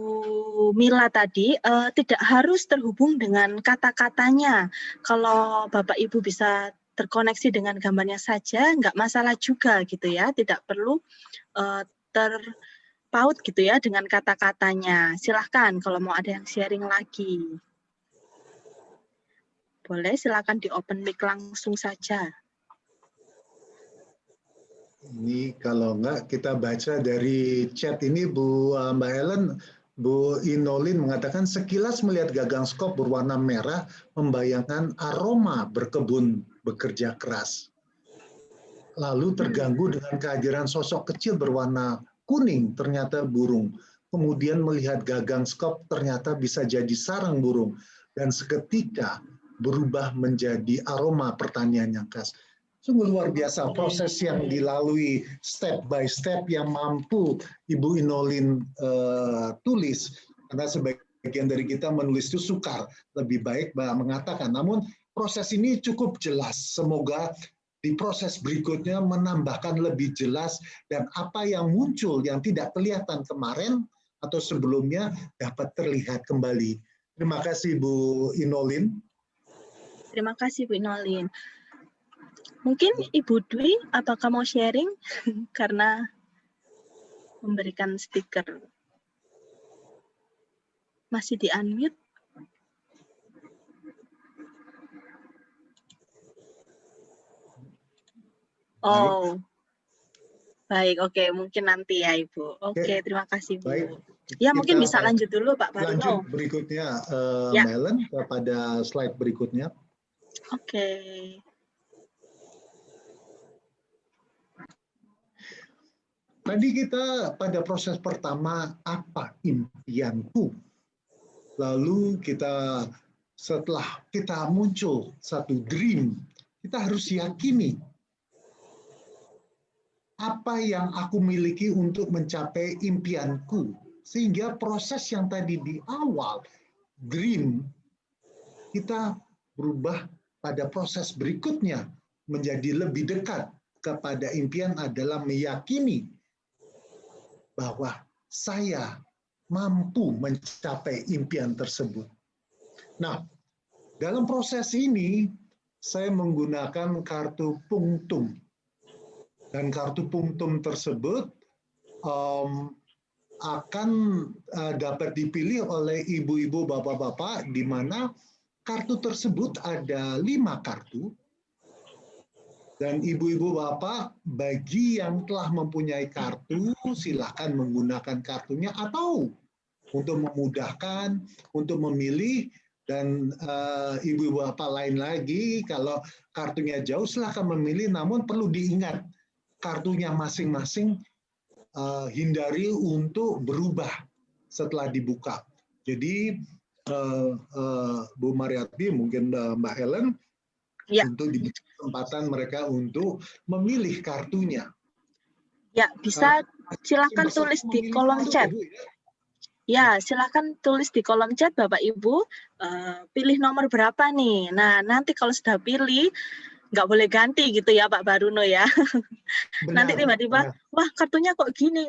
Mila tadi, tidak harus terhubung dengan kata-katanya. Kalau Bapak Ibu bisa terkoneksi dengan gambarnya saja, nggak masalah juga gitu ya. Tidak perlu terpaut gitu ya dengan kata-katanya. Silahkan kalau mau ada yang sharing lagi. Boleh, silahkan di open mic langsung saja. Ini kalau enggak kita baca dari chat ini Bu Mbak Ellen, Bu Inolin mengatakan sekilas melihat gagang skop berwarna merah membayangkan aroma berkebun bekerja keras. Lalu terganggu dengan kehadiran sosok kecil berwarna kuning ternyata burung. Kemudian melihat gagang skop ternyata bisa jadi sarang burung dan seketika berubah menjadi aroma pertanian yang khas. Sungguh luar biasa proses yang dilalui step by step yang mampu Ibu Inolin tulis. Karena sebagian dari kita menulis itu sukar, lebih baik mengatakan. Namun proses ini cukup jelas. Semoga di proses berikutnya menambahkan lebih jelas dan apa yang muncul yang tidak kelihatan kemarin atau sebelumnya dapat terlihat kembali. Terima kasih Bu Inolin. Terima kasih Bu Inolin. Mungkin Ibu Dwi, apakah mau sharing? Karena memberikan stiker. Masih di-unmute? Oh, baik. Oke, mungkin nanti ya Ibu. Oke, terima kasih Bu. Baik. Ya, mungkin bisa lanjut dulu Pak Baruno. Lanjut berikutnya, Ya. Melen, kepada slide berikutnya. Oke. Tadi kita pada proses pertama, apa impianku? Lalu kita setelah kita muncul satu dream, kita harus yakini apa yang aku miliki untuk mencapai impianku. Sehingga proses yang tadi di awal, dream, kita berubah pada proses berikutnya menjadi lebih dekat kepada impian adalah meyakini bahwa saya mampu mencapai impian tersebut. Nah, dalam proses ini saya menggunakan kartu punktum. Dan kartu punktum tersebut akan dapat dipilih oleh ibu-ibu, bapak-bapak, di mana kartu tersebut ada 5 kartu. Dan ibu-ibu bapak, bagi yang telah mempunyai kartu, silakan menggunakan kartunya atau untuk memudahkan, untuk memilih, dan ibu-ibu bapak lain lagi, kalau kartunya jauh silakan memilih, namun perlu diingat, kartunya masing-masing hindari untuk berubah setelah dibuka. Jadi Bu Mariati, mungkin Mbak Helen, Ya. untuk diberi kesempatan mereka untuk memilih kartunya. Ya, bisa silakan tulis di kolom chat. Ya, silakan tulis di kolom chat Bapak Ibu, pilih nomor berapa nih. Nah, nanti kalau sudah pilih, nggak boleh ganti gitu ya Pak Baruno ya. Benar, Nanti tiba-tiba, wah kartunya kok gini.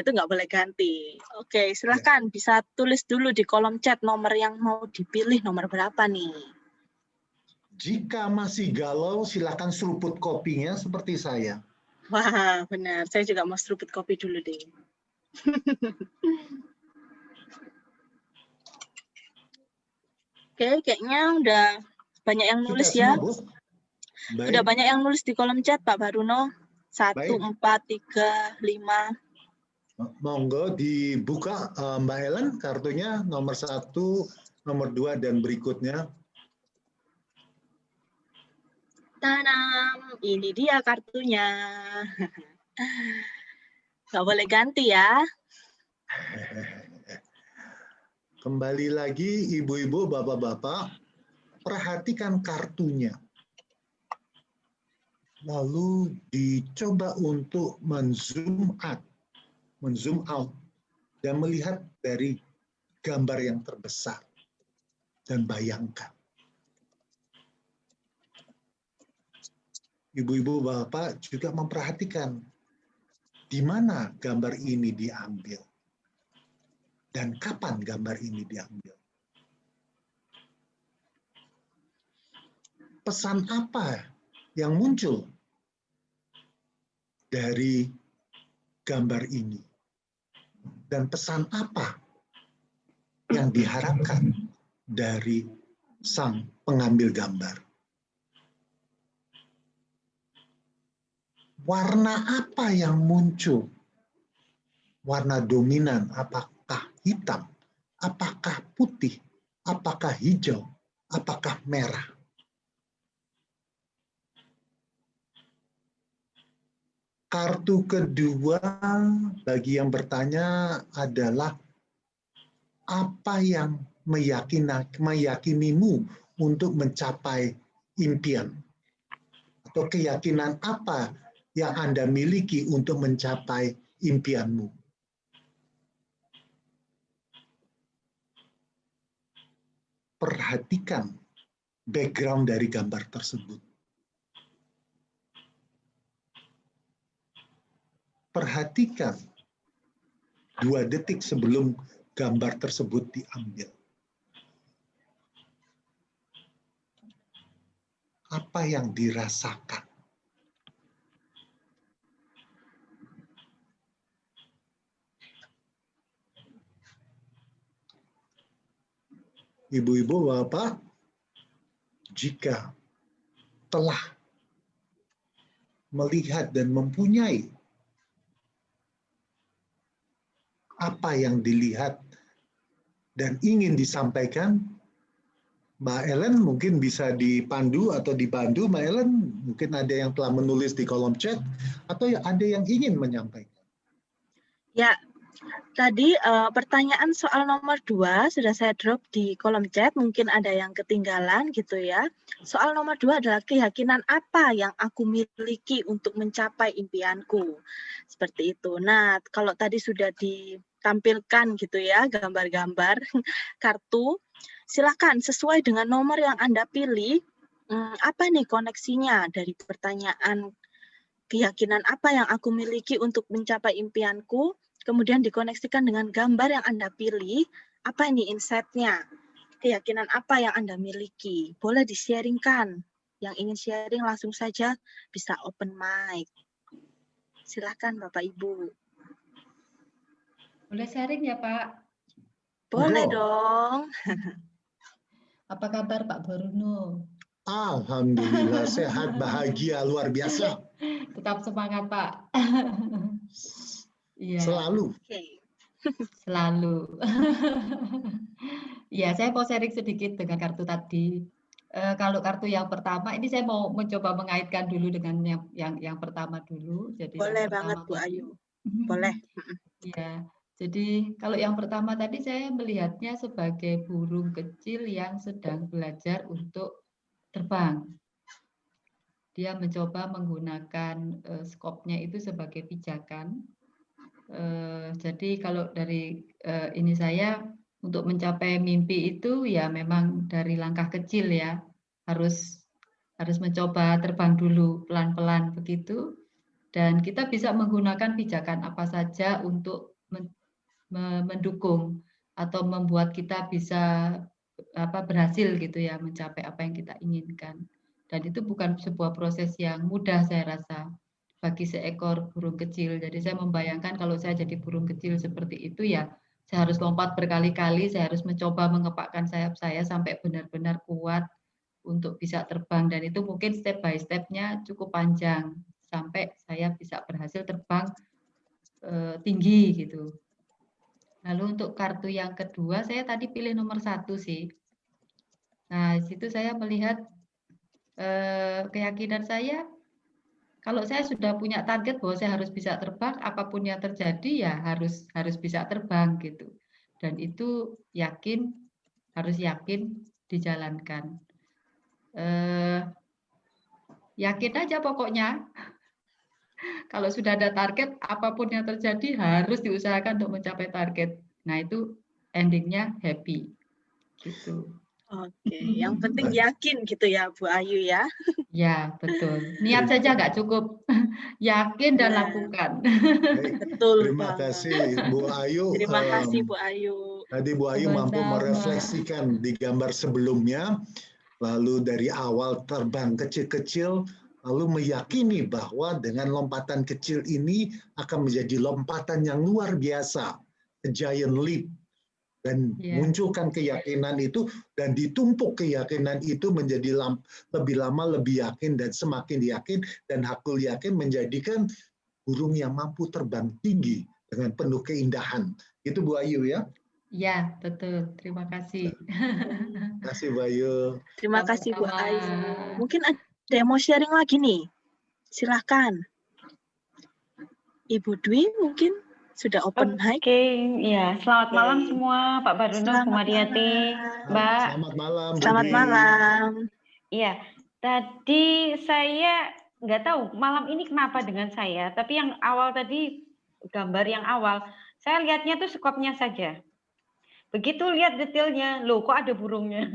Itu nggak boleh ganti. Oke, silakan bisa tulis dulu di kolom chat nomor yang mau dipilih nomor berapa nih. Jika masih galau, silakan seruput kopinya seperti saya. Wah, benar. Saya juga mau seruput kopi dulu deh. Oke, kayaknya udah banyak yang nulis ya. Udah Baik, banyak yang nulis di kolom chat Pak Baruno. 1, baik. 4, 3, 5. Monggo dibuka Mbak Ellen kartunya nomor 1, nomor 2 dan berikutnya. Tanam, ini dia kartunya. Nggak boleh ganti ya. Kembali lagi ibu-ibu, bapak-bapak, perhatikan kartunya. Lalu dicoba untuk men-zoom out, dan melihat dari gambar yang terbesar. Dan bayangkan. Ibu-ibu, bapak juga memperhatikan di mana gambar ini diambil. Dan kapan gambar ini diambil. Pesan apa yang muncul dari gambar ini? Dan pesan apa yang diharapkan dari sang pengambil gambar? Warna apa yang muncul? Warna dominan, apakah hitam? Apakah putih? Apakah hijau? Apakah merah? Kartu kedua bagi yang bertanya adalah apa yang meyakinimu untuk mencapai impian? Atau keyakinan apa yang Anda miliki untuk mencapai impianmu? Perhatikan background dari gambar tersebut. Perhatikan 2 detik sebelum gambar tersebut diambil. Apa yang dirasakan? Ibu-ibu, bapak, jika telah melihat dan mempunyai apa yang dilihat dan ingin disampaikan, Mbak Ellen mungkin bisa dipandu atau dibantu. Mbak Ellen mungkin ada yang telah menulis di kolom chat atau ada yang ingin menyampaikan. Ya, tadi pertanyaan soal nomor 2 sudah saya drop di kolom chat, mungkin ada yang ketinggalan gitu ya. Soal nomor 2 adalah keyakinan apa yang aku miliki untuk mencapai impianku. Seperti itu. Nah, kalau tadi sudah ditampilkan gitu ya, gambar-gambar kartu, silakan sesuai dengan nomor yang Anda pilih, apa nih koneksinya dari pertanyaan keyakinan apa yang aku miliki untuk mencapai impianku, kemudian dikoneksikan dengan gambar yang Anda pilih, apa ini insight-nya, keyakinan apa yang Anda miliki. Boleh di-sharingkan. Yang ingin sharing langsung saja bisa open mic. Silakan Bapak Ibu. Boleh sharing ya Pak? Boleh Monggo. dong. Apa kabar Pak Baruno? Alhamdulillah sehat, bahagia, luar biasa. Tetap semangat Pak. Iya. Selalu. Oke. Selalu. Ya, saya mau sharing sedikit dengan kartu tadi. Kalau kartu yang pertama, ini saya mau mencoba mengaitkan dulu dengan yang pertama dulu. Jadi Boleh yang banget pertama Bu tadi. Ayu. Boleh. Ya, jadi kalau yang pertama tadi saya melihatnya sebagai burung kecil yang sedang belajar untuk terbang. Dia mencoba menggunakan skopnya itu sebagai pijakan. Jadi kalau dari ini saya untuk mencapai mimpi itu ya memang dari langkah kecil ya, harus mencoba terbang dulu pelan-pelan begitu. Dan kita bisa menggunakan pijakan apa saja untuk mendukung atau membuat kita bisa berhasil gitu ya mencapai apa yang kita inginkan. Dan itu bukan sebuah proses yang mudah saya rasa bagi seekor burung kecil. Jadi saya membayangkan kalau saya jadi burung kecil seperti itu ya saya harus lompat berkali-kali, saya harus mencoba mengepakkan sayap saya sampai benar-benar kuat untuk bisa terbang, dan itu mungkin step by step-nya cukup panjang sampai saya bisa berhasil terbang tinggi gitu. Lalu untuk kartu yang kedua saya tadi pilih nomor 1 sih. Nah, di situ saya melihat keyakinan saya, kalau saya sudah punya target bahwa saya harus bisa terbang, apapun yang terjadi ya harus bisa terbang gitu. Dan itu harus yakin dijalankan. Yakin aja pokoknya. Kalau sudah ada target, apapun yang terjadi harus diusahakan untuk mencapai target. Nah, itu endingnya happy. Gitu. Oke, yang penting yakin gitu ya Bu Ayu ya. Ya, betul. Niat saja nggak cukup. Yakin dan lakukan. Baik. Betul Terima banget. kasih Bu Ayu. Terima kasih Bu Ayu. Tadi Bu Ayu mampu Sama-sama. merefleksikan di gambar sebelumnya, lalu dari awal terbang kecil-kecil, lalu meyakini bahwa dengan lompatan kecil ini akan menjadi lompatan yang luar biasa, a giant leap. Dan munculkan keyakinan itu, dan ditumpuk keyakinan itu menjadi lebih lama lebih yakin, dan semakin yakin dan hakul yakin menjadikan burung yang mampu terbang tinggi dengan penuh keindahan. Itu Bu Ayu ya? Ya, betul. Terima kasih. Terima kasih Bu Ayu. Terima kasih Bu Sama-sama. Ayu. Mungkin ada yang mau sharing lagi nih. Silahkan. Ibu Dwi mungkin sudah open mic. Oke, ya. Selamat malam semua, Pak Baruno, Bu Mariati, Mbak. Selamat malam, Bu Selamat Dwi. malam. Iya, tadi saya nggak tahu malam ini kenapa dengan saya, tapi yang awal tadi, gambar yang awal, saya lihatnya tuh skopnya saja. Begitu lihat detailnya, loh kok ada burungnya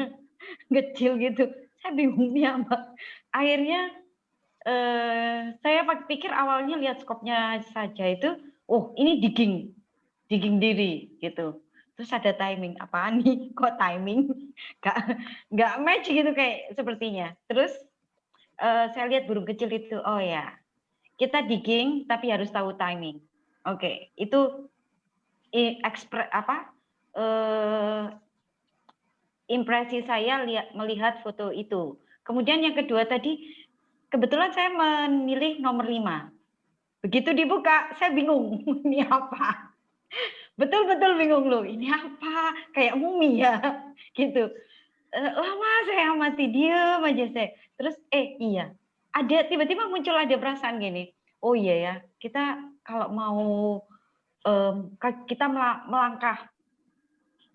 kecil gitu, saya bingung nih apa. Akhirnya saya pikir awalnya lihat skopnya saja itu, oh ini digging diri gitu. Terus ada timing, apaan nih? Kok timing? Nggak match gitu kayak sepertinya. Terus saya lihat burung kecil itu, oh ya, kita digging tapi harus tahu timing. Oke, itu impresi saya melihat foto itu. Kemudian yang kedua tadi, kebetulan saya memilih nomor 5. Begitu dibuka, saya bingung, ini apa? Betul-betul bingung loh, ini apa? Kayak mumi ya, gitu. Lama saya amati, diem aja saya. Terus, iya, ada tiba-tiba muncul ada perasaan gini, oh iya ya, kita kalau mau kita melangkah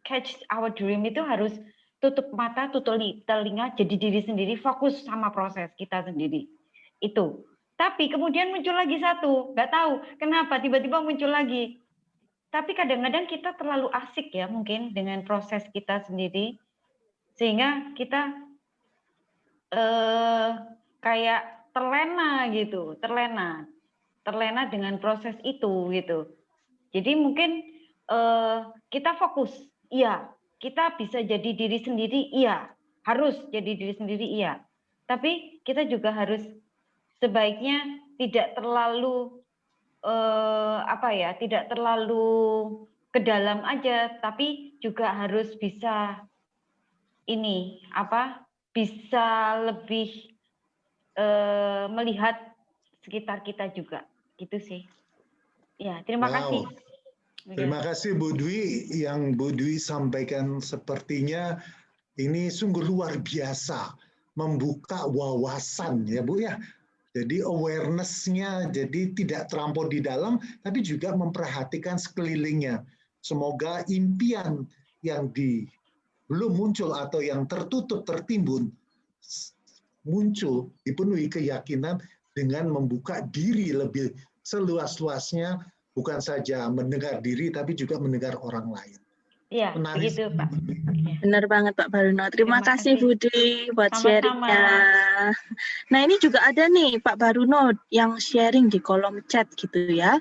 catch our dream itu harus tutup mata, tutup telinga, jadi diri sendiri, fokus sama proses kita sendiri. Itu. Tapi kemudian muncul lagi satu, nggak tahu kenapa tiba-tiba muncul lagi. Tapi kadang-kadang kita terlalu asik ya mungkin dengan proses kita sendiri, sehingga kita kayak terlena gitu, terlena dengan proses itu gitu. Jadi mungkin kita fokus, iya, kita bisa jadi diri sendiri, iya, harus jadi diri sendiri, iya. Tapi kita juga harus sebaiknya tidak terlalu tidak terlalu ke dalam aja, tapi juga harus bisa bisa lebih melihat sekitar kita juga, gitu sih. Ya, terima kasih. Terima kasih Bu Dwi. Yang Bu Dwi sampaikan sepertinya ini sungguh luar biasa, membuka wawasan ya Bu ya. Jadi awareness-nya jadi tidak terlampau di dalam, tapi juga memperhatikan sekelilingnya. Semoga impian yang belum muncul atau yang tertutup, tertimbun, muncul, dipenuhi keyakinan dengan membuka diri lebih seluas-luasnya, bukan saja mendengar diri, tapi juga mendengar orang lain. Iya, begitu Pak. Benar banget Pak Baruno. Terima kasih Bu Dwi buat sharingnya. Nah ini juga ada nih Pak Baruno yang sharing di kolom chat gitu ya.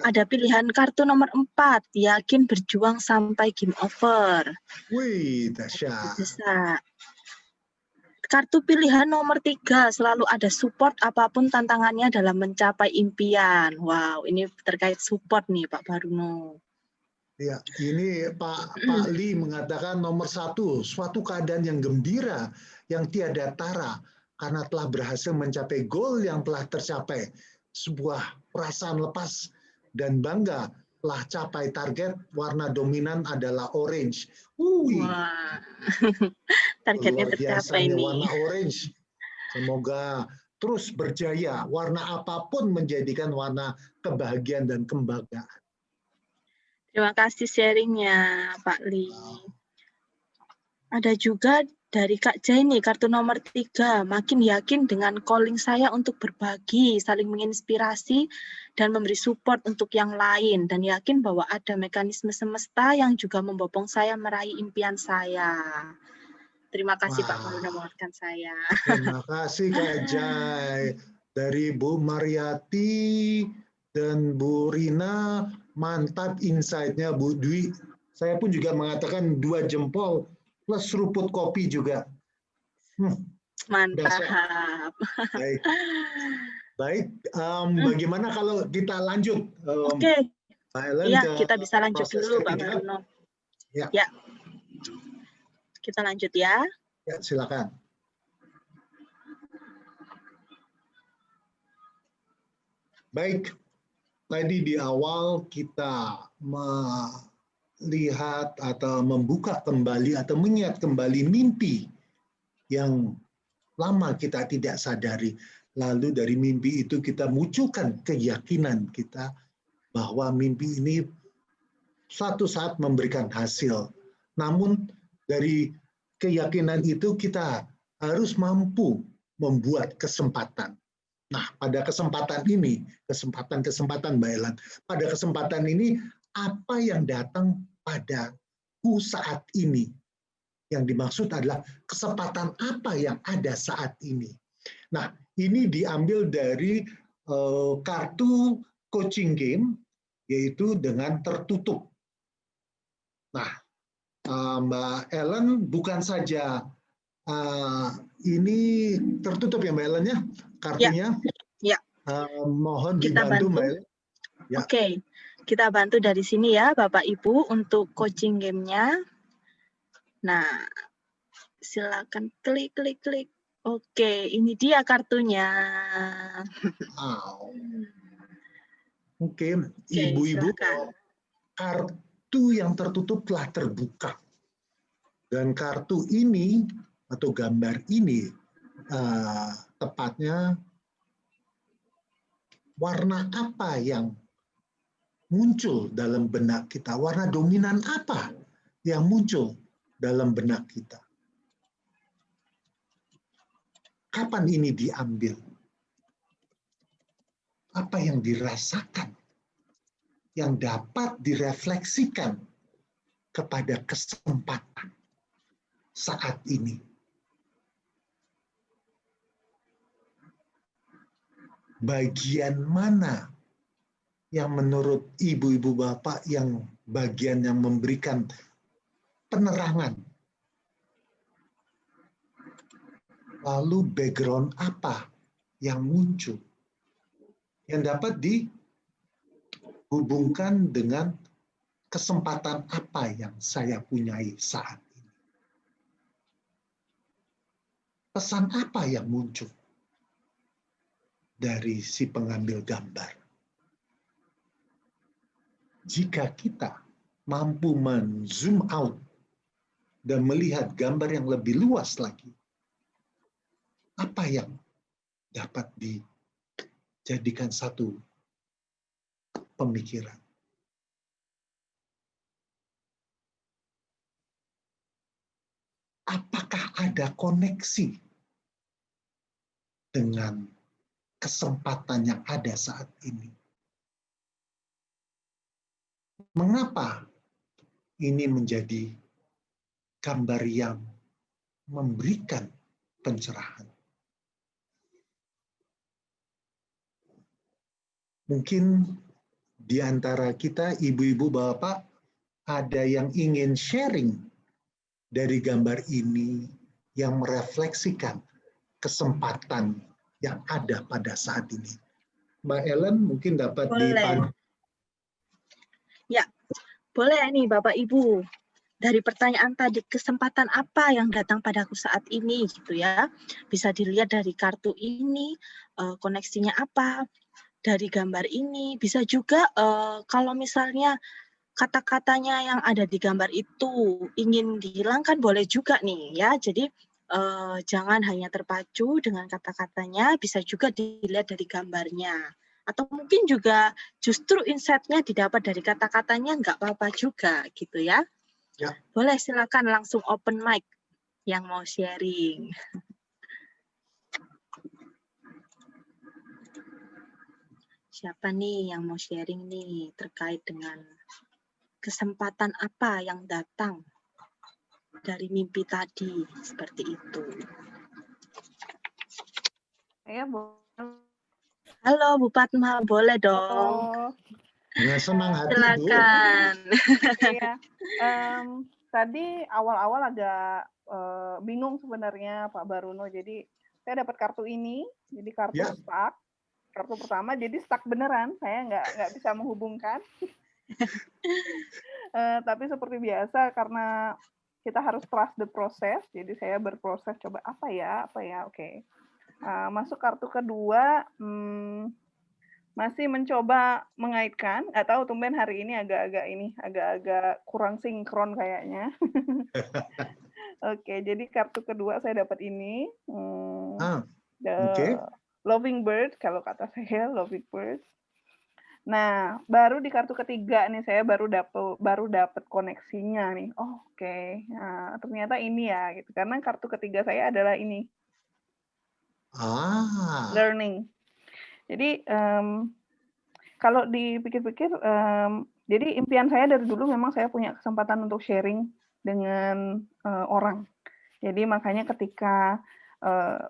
Ada pilihan kartu nomor 4, yakin berjuang sampai game over. Wih, dahsyat. Kartu pilihan nomor 3, selalu ada support apapun tantangannya dalam mencapai impian. Wow, ini terkait support nih Pak Baruno. Ya, ini Pak Lee mengatakan nomor 1, suatu keadaan yang gembira, yang tiada tara, karena telah berhasil mencapai goal yang telah tercapai. Sebuah perasaan lepas dan bangga telah capai target, warna dominan adalah orange. Wah, targetnya Luar biasa tercapai nih, nih. warna orange. Semoga terus berjaya, warna apapun menjadikan warna kebahagiaan dan kebanggaan. Terima kasih sharingnya, Pak Lee. Ada juga dari Kak Jaini, kartu nomor 3, makin yakin dengan calling saya untuk berbagi, saling menginspirasi, dan memberi support untuk yang lain, dan yakin bahwa ada mekanisme semesta yang juga membopong saya meraih impian saya. Terima kasih Pak mendengarkan saya. Terima kasih Kak Jai. Dari Bu Mariati dan Bu Rina, mantap insight-nya Bu Dwi. Saya pun juga mengatakan 2 jempol plus seruput kopi juga. Mantap. Baik, bagaimana kalau kita lanjut? Oke, ya kita bisa lanjut dulu Pak Bruno. Ya. Kita lanjut ya. Ya, silakan. Baik, tadi di awal kita melihat atau membuka kembali atau mengingat kembali mimpi yang lama kita tidak sadari. Lalu dari mimpi itu kita munculkan keyakinan kita bahwa mimpi ini suatu saat memberikan hasil. Namun dari keyakinan itu kita harus mampu membuat kesempatan. Nah, pada kesempatan ini, kesempatan Mbak Ellen, pada kesempatan ini apa yang datang padaku saat ini? Yang dimaksud adalah kesempatan apa yang ada saat ini. Nah, ini diambil dari kartu coaching game, yaitu dengan tertutup. Nah, Mbak Ellen bukan saja ini tertutup ya Mbak Ellen ya, kartunya. Ya. Mohon kita dibantu bantu. Mbak Ellen. Ya. Oke, kita bantu dari sini ya Bapak Ibu untuk coaching game-nya. Nah, silakan klik. Oke, ini dia kartunya. Oke, ibu-ibu, kartu yang tertutup telah terbuka. Dan kartu ini atau gambar ini tepatnya warna apa yang muncul dalam benak kita? Warna dominan apa yang muncul dalam benak kita? Kapan ini diambil? Apa yang dirasakan? Yang dapat direfleksikan kepada kesempatan saat ini. Bagian mana yang menurut ibu-ibu bapak yang bagian yang memberikan penerangan? Lalu background apa yang muncul? Yang dapat dihubungkan dengan kesempatan apa yang saya punyai saat ini? Pesan apa yang muncul dari si pengambil gambar? Jika kita mampu men-zoom out dan melihat gambar yang lebih luas lagi, apa yang dapat dijadikan satu pemikiran? Apakah ada koneksi dengan kesempatan yang ada saat ini? Mengapa ini menjadi gambar yang memberikan pencerahan? Mungkin di antara kita, ibu-ibu, bapak, ada yang ingin sharing dari gambar ini yang merefleksikan kesempatan yang ada pada saat ini. Mbak Ellen mungkin dapat dipandu. Ya, Boleh nih Bapak Ibu, dari pertanyaan tadi, kesempatan apa yang datang padaku saat ini gitu ya. Bisa dilihat dari kartu ini, koneksinya apa, dari gambar ini. Bisa juga kalau misalnya kata-katanya yang ada di gambar itu ingin dihilangkan, boleh juga nih ya. Jadi jangan hanya terpacu dengan kata-katanya, bisa juga dilihat dari gambarnya. Atau mungkin juga justru insight-nya didapat dari kata-katanya, nggak apa-apa juga gitu ya. Ya. Boleh, silakan langsung open mic yang mau sharing. Siapa nih yang mau sharing nih terkait dengan kesempatan apa yang datang dari mimpi tadi, seperti itu. Saya Halo Bu Padma, boleh dong. Oh, Dengan senang hati, Bu. Silakan. iya. Tadi awal-awal agak bingung sebenarnya Pak Baruno. Jadi saya dapat kartu ini, jadi kartu Ya. stuck. Kartu pertama, jadi stuck beneran. Saya nggak bisa menghubungkan. Tapi seperti biasa karena kita harus trust the process. Jadi saya berproses coba apa ya, oke. Masuk kartu kedua, masih mencoba mengaitkan. Nggak tahu tumben hari ini agak-agak kurang sinkron kayaknya. Oke, jadi kartu kedua saya dapat ini. Oke. Loving Bird, kalau kata saya Loving Bird. Nah, baru di kartu ketiga nih saya baru dapat koneksinya nih. Oke. Nah, ternyata ini ya gitu. Karena kartu ketiga saya adalah ini. Learning. Jadi kalau dipikir-pikir, jadi impian saya dari dulu memang saya punya kesempatan untuk sharing dengan orang. Jadi makanya ketika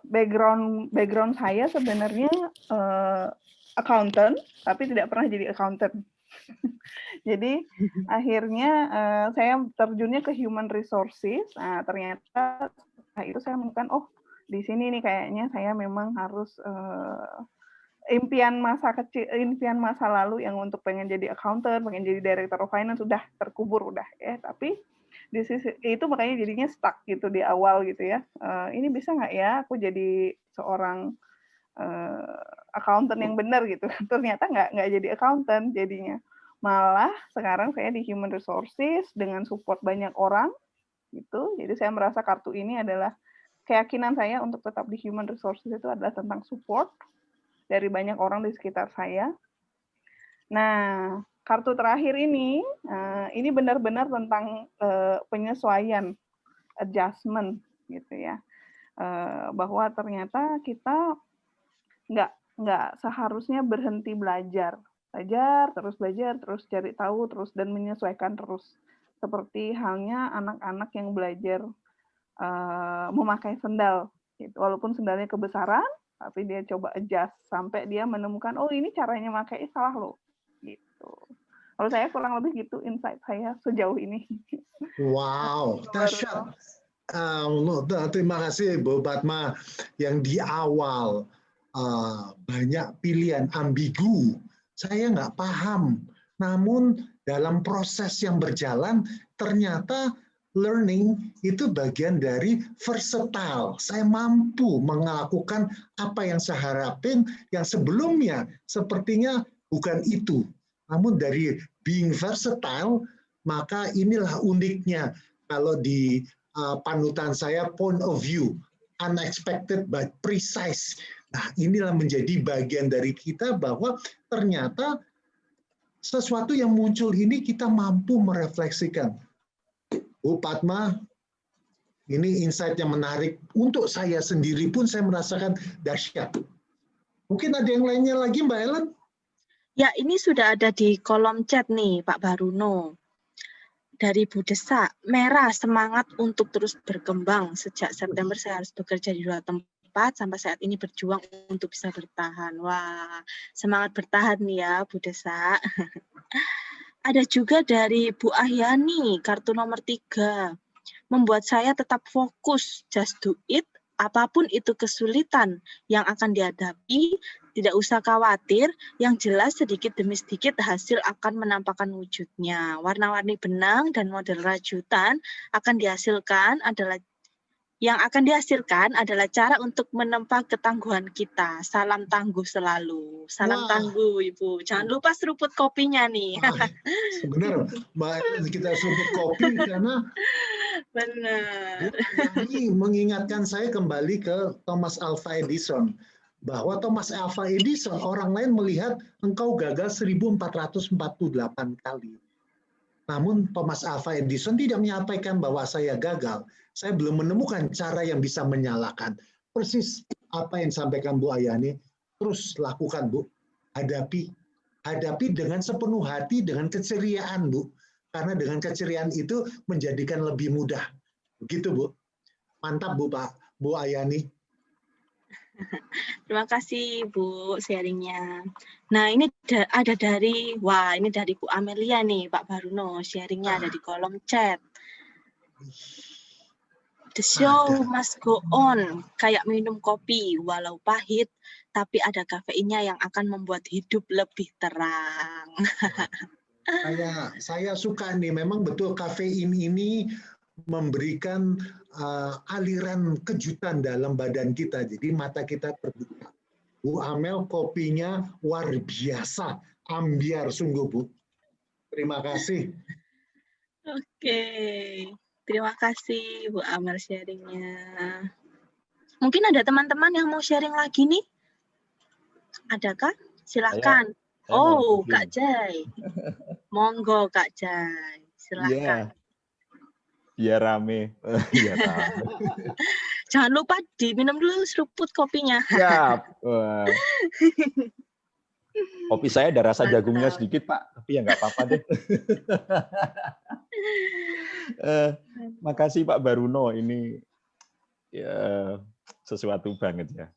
background saya sebenarnya accountant, tapi tidak pernah jadi accountant. Jadi akhirnya saya terjunnya ke human resources. Nah, ternyata setelah itu saya menemukan, oh di sini nih kayaknya saya memang harus impian masa lalu yang untuk pengen jadi accountant, pengen jadi director of finance sudah terkubur udah ya. Tapi di sisi itu makanya jadinya stuck gitu di awal gitu ya. Ini bisa nggak ya aku jadi seorang accountant yang benar gitu. Ternyata nggak jadi accountant jadinya. Malah sekarang saya di human resources dengan support banyak orang gitu. Jadi saya merasa kartu ini adalah keyakinan saya untuk tetap di human resources itu adalah tentang support dari banyak orang di sekitar saya. Nah, kartu terakhir ini benar-benar tentang penyesuaian, adjustment gitu ya. Bahwa ternyata kita nggak seharusnya berhenti belajar, terus cari tahu terus dan menyesuaikan terus. Seperti halnya anak-anak yang belajar memakai sendal, gitu. Walaupun sendalnya kebesaran, tapi dia coba adjust sampai dia menemukan, oh ini caranya pakai salah loh, gitu. Kalau saya kurang lebih gitu insight saya sejauh ini. Wow, dahsyat. Terima kasih Bu Padma yang di awal banyak pilihan ambigu. Saya nggak paham. Namun dalam proses yang berjalan ternyata learning itu bagian dari versatile. Saya mampu melakukan apa yang saya harapin yang sebelumnya sepertinya bukan itu. Namun dari being versatile, maka inilah uniknya kalau di panutan saya point of view, unexpected but precise. Nah, inilah menjadi bagian dari kita bahwa ternyata sesuatu yang muncul ini kita mampu merefleksikan. Bu Padma, ini insight yang menarik. Untuk saya sendiri pun saya merasakan dahsyat. Mungkin ada yang lainnya lagi, Mbak Ellen? Ya, ini sudah ada di kolom chat nih, Pak Baruno. Dari Bu Desa, merah semangat untuk terus berkembang. Sejak September saya harus bekerja di 2 tempat, sampai saat ini berjuang untuk bisa bertahan. Wah, semangat bertahan nih ya, Bu Desa. Ada juga dari Bu Ahyani, kartu nomor 3. Membuat saya tetap fokus, just do it, Apapun itu kesulitan yang akan dihadapi, tidak usah khawatir, yang jelas sedikit demi sedikit hasil akan menampakkan wujudnya. Warna-warni benang dan model rajutan akan dihasilkan adalah cara untuk menempa ketangguhan kita. Salam tangguh selalu. Salam tangguh, Ibu. Jangan lupa seruput kopinya nih. Sebenarnya kita seruput kopi karena benar. Ini mengingatkan saya kembali ke Thomas Alva Edison. Bahwa Thomas Alva Edison, orang lain melihat engkau gagal 1448 kali. Namun Thomas Alva Edison tidak menyampaikan bahwa saya gagal. Saya belum menemukan cara yang bisa menyalakan. Persis apa yang disampaikan Bu Ayani, terus lakukan Bu. Hadapi dengan sepenuh hati, dengan keceriaan Bu. Karena dengan keceriaan itu menjadikan lebih mudah. Begitu Bu. Mantap Bu Ayani. Terima kasih Bu sharingnya. Nah ini ada dari Bu Amelia nih Pak Baruno, sharingnya ada di kolom chat. The show must go on, kayak minum kopi, walau pahit, tapi ada kafeinnya yang akan membuat hidup lebih terang. Saya suka nih, memang betul kafein ini memberikan aliran kejutan dalam badan kita, jadi mata kita terbuka. Bu Amel kopinya luar biasa, ambiar sungguh Bu. Terima kasih. Oke. Terima kasih Bu Amel sharingnya. Mungkin ada teman-teman yang mau sharing lagi nih? Adakah? Silakan. Saya Kak Jai. Monggo Kak Jai. Silakan. Biar rame. Biar rame. Jangan lupa diminum dulu seruput kopinya. Siap. Kopi saya ada rasa jagungnya sedikit Pak, tapi ya nggak apa-apa deh. Makasih Pak Baruno, ini ya, sesuatu banget ya.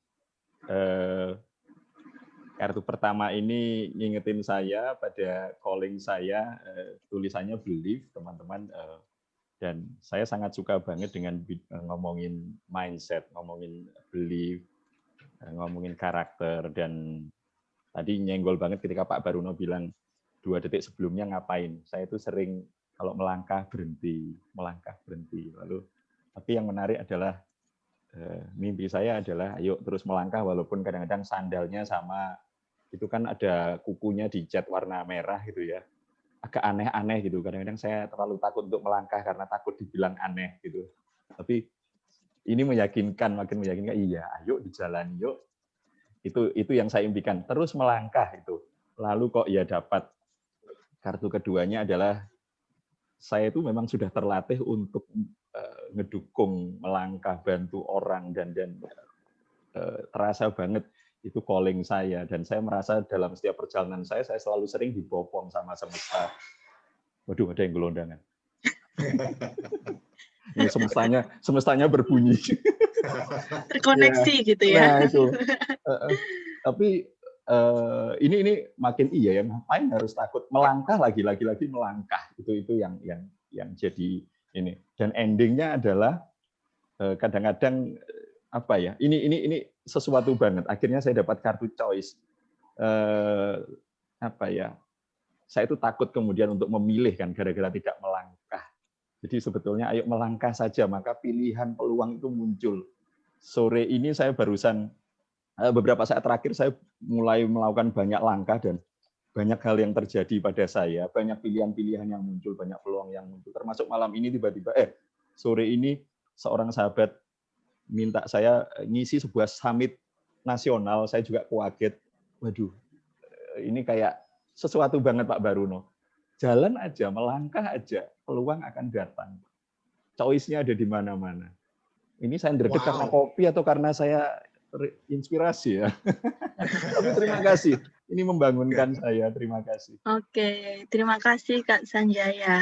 Kartu pertama ini ngingetin saya pada calling saya, tulisannya belief teman-teman, dan saya sangat suka banget dengan ngomongin mindset, ngomongin belief, ngomongin karakter, dan tadi nyenggol banget ketika Pak Baruno bilang 2 detik sebelumnya ngapain. Saya itu sering kalau melangkah berhenti. Lalu, tapi yang menarik adalah mimpi saya adalah ayo terus melangkah walaupun kadang-kadang sandalnya sama, itu kan ada kukunya dicat warna merah gitu ya. Agak aneh-aneh gitu. Kadang-kadang saya terlalu takut untuk melangkah karena takut dibilang aneh gitu. Tapi ini meyakinkan, makin meyakinkan, iya, ayo dijalani yuk. Itu yang saya impikan, terus melangkah itu. Lalu kok ya dapat kartu keduanya adalah saya itu memang sudah terlatih untuk ngedukung, melangkah, bantu orang, dan terasa banget itu calling saya, dan saya merasa dalam setiap perjalanan saya selalu sering dibopong sama semesta. Waduh, ada yang gelondangan. Ini semestanya berbunyi. Terkoneksi ya, gitu ya. Nah, itu. Tapi ini makin iya ya, ngapain harus takut, melangkah lagi melangkah. Itu yang jadi ini. Dan endingnya adalah kadang-kadang apa ya? Ini sesuatu banget. Akhirnya saya dapat kartu choice. Apa ya? Saya itu takut kemudian untuk memilih kan gara-gara tidak melangkah. Jadi sebetulnya ayo melangkah saja, maka pilihan peluang itu muncul. Sore ini saya barusan, beberapa saat terakhir saya mulai melakukan banyak langkah dan banyak hal yang terjadi pada saya, banyak pilihan-pilihan yang muncul, banyak peluang yang muncul. Termasuk malam ini tiba-tiba, sore ini seorang sahabat minta saya ngisi sebuah summit nasional, saya juga kaget. Waduh, ini kayak sesuatu banget Pak Baruno. Jalan aja, melangkah aja, peluang akan datang. Choice-nya ada di mana-mana. Ini saya ndredeg karena kopi atau karena saya inspirasi ya. Tapi terima kasih. Ini membangunkan saya. Terima kasih. Oke, terima kasih Kak Sanjaya.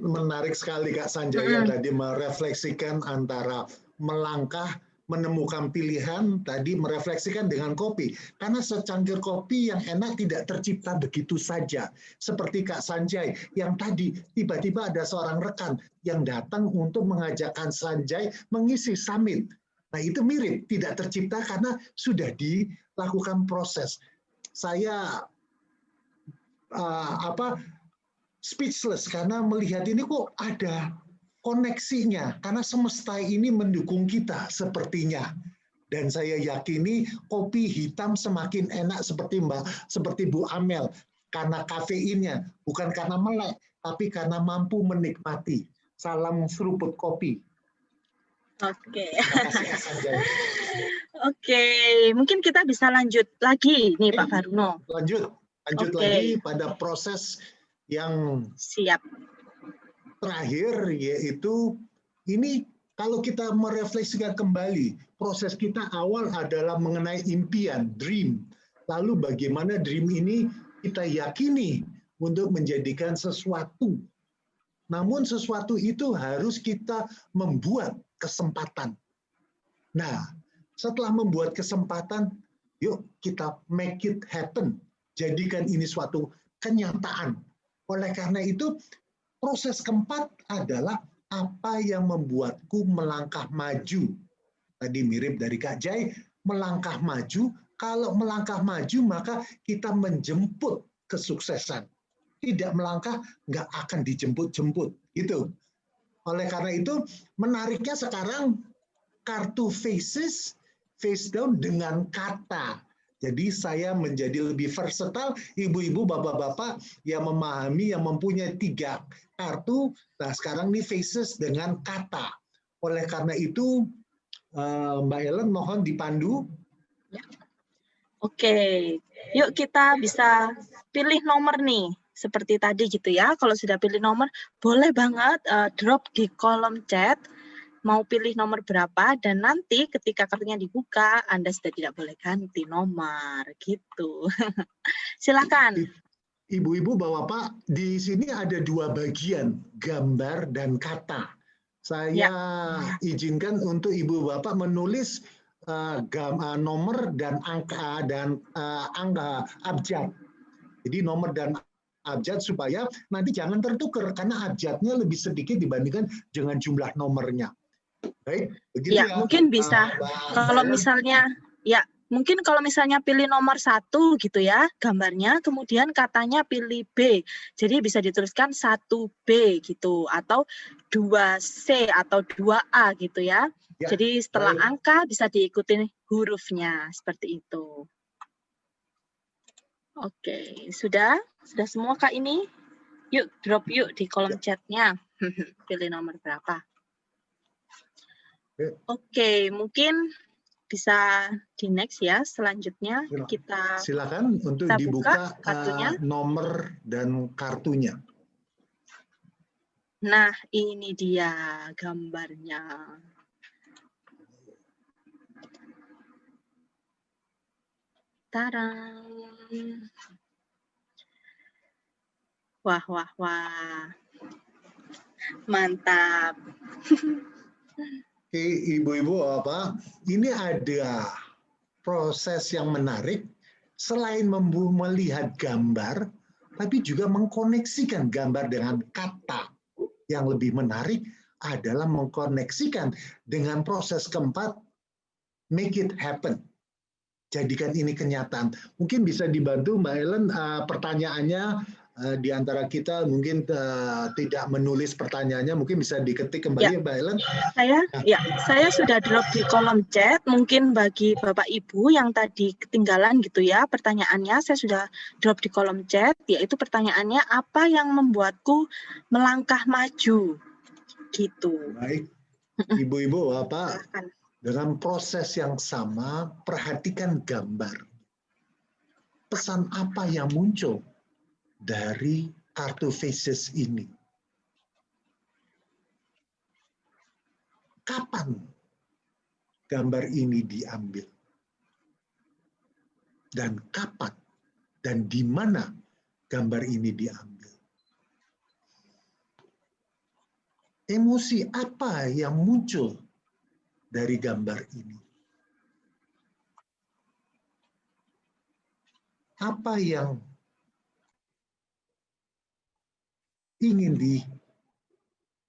Menarik sekali Kak Sanjaya tadi merefleksikan antara melangkah menemukan pilihan tadi merefleksikan dengan kopi. Karena secangkir kopi yang enak tidak tercipta begitu saja. Seperti Kak Sanjay yang tadi tiba-tiba ada seorang rekan yang datang untuk mengajakkan Sanjay mengisi summit. Nah itu mirip, tidak tercipta karena sudah dilakukan proses. Saya speechless karena melihat ini kok ada koneksinya karena semesta ini mendukung kita sepertinya, dan saya yakini kopi hitam semakin enak seperti Bu Amel karena kafeinnya, bukan karena melek tapi karena mampu menikmati. Salam seruput kopi. Oke. Oke, mungkin kita bisa lanjut lagi nih Pak Baruno. Lanjut lagi pada proses yang siap. Terakhir yaitu ini kalau kita merefleksikan kembali proses kita awal adalah mengenai impian, dream. Lalu bagaimana dream ini kita yakini untuk menjadikan sesuatu. Namun sesuatu itu harus kita membuat kesempatan. Nah, setelah membuat kesempatan, yuk kita make it happen. Jadikan ini suatu kenyataan. Oleh karena itu, proses keempat adalah apa yang membuatku melangkah maju. Tadi mirip dari Kak Jai, melangkah maju. Kalau melangkah maju, maka kita menjemput kesuksesan. Tidak melangkah, nggak akan dijemput-jemput. Gitu. Oleh karena itu, menariknya sekarang kartu faces, face down dengan kata. Jadi saya menjadi lebih versatile, ibu-ibu, bapak-bapak yang memahami, yang mempunyai 3 kartu. Nah sekarang ini faces dengan kata. Oleh karena itu, Mbak Ellen mohon dipandu. Ya. Oke, yuk kita bisa pilih nomor nih. Seperti tadi gitu ya, kalau sudah pilih nomor, boleh banget drop di kolom chat. Mau pilih nomor berapa, dan nanti ketika kartunya dibuka, Anda sudah tidak boleh ganti nomor, gitu. Silakan. Ibu-ibu, bapak-bapak, di sini ada 2 bagian, gambar dan kata. Saya izinkan untuk ibu bapak menulis nomor dan angka abjad. Jadi nomor dan abjad supaya nanti jangan tertukar karena abjadnya lebih sedikit dibandingkan dengan jumlah nomornya. Baik, begitu ya. Mungkin bisa. Kalau misalnya, mungkin kalau misalnya pilih nomor 1 gitu ya, gambarnya, kemudian katanya pilih B. Jadi bisa dituliskan 1B gitu, atau 2C atau 2A gitu ya. Jadi setelah angka bisa diikuti hurufnya, seperti itu. Oke, sudah semua Kak ini? Yuk, drop yuk di kolom chatnya. Pilih nomor berapa. Oke, mungkin bisa di next ya. Selanjutnya kita silakan untuk dibuka nomor dan kartunya. Nah, ini dia gambarnya. Tarang. Wah. Mantap. Oke, ibu-ibu, ini ada proses yang menarik. Selain melihat gambar, tapi juga mengkoneksikan gambar dengan kata. Yang lebih menarik adalah mengkoneksikan dengan proses keempat, make it happen. Jadikan ini kenyataan. Mungkin bisa dibantu Mbak Ellen, pertanyaannya di antara kita mungkin tidak menulis pertanyaannya, mungkin bisa diketik kembali Mbak Ellen. Saya sudah drop di kolom chat. Mungkin bagi Bapak Ibu yang tadi ketinggalan gitu ya pertanyaannya, saya sudah drop di kolom chat, yaitu pertanyaannya apa yang membuatku melangkah maju gitu. Baik, ibu-ibu, Bapak, dengan proses yang sama, perhatikan gambar. Pesan apa yang muncul dari kartu faces ini? Kapan gambar ini diambil? Dan kapan dan di mana gambar ini diambil? Emosi apa yang muncul dari gambar ini? Apa yang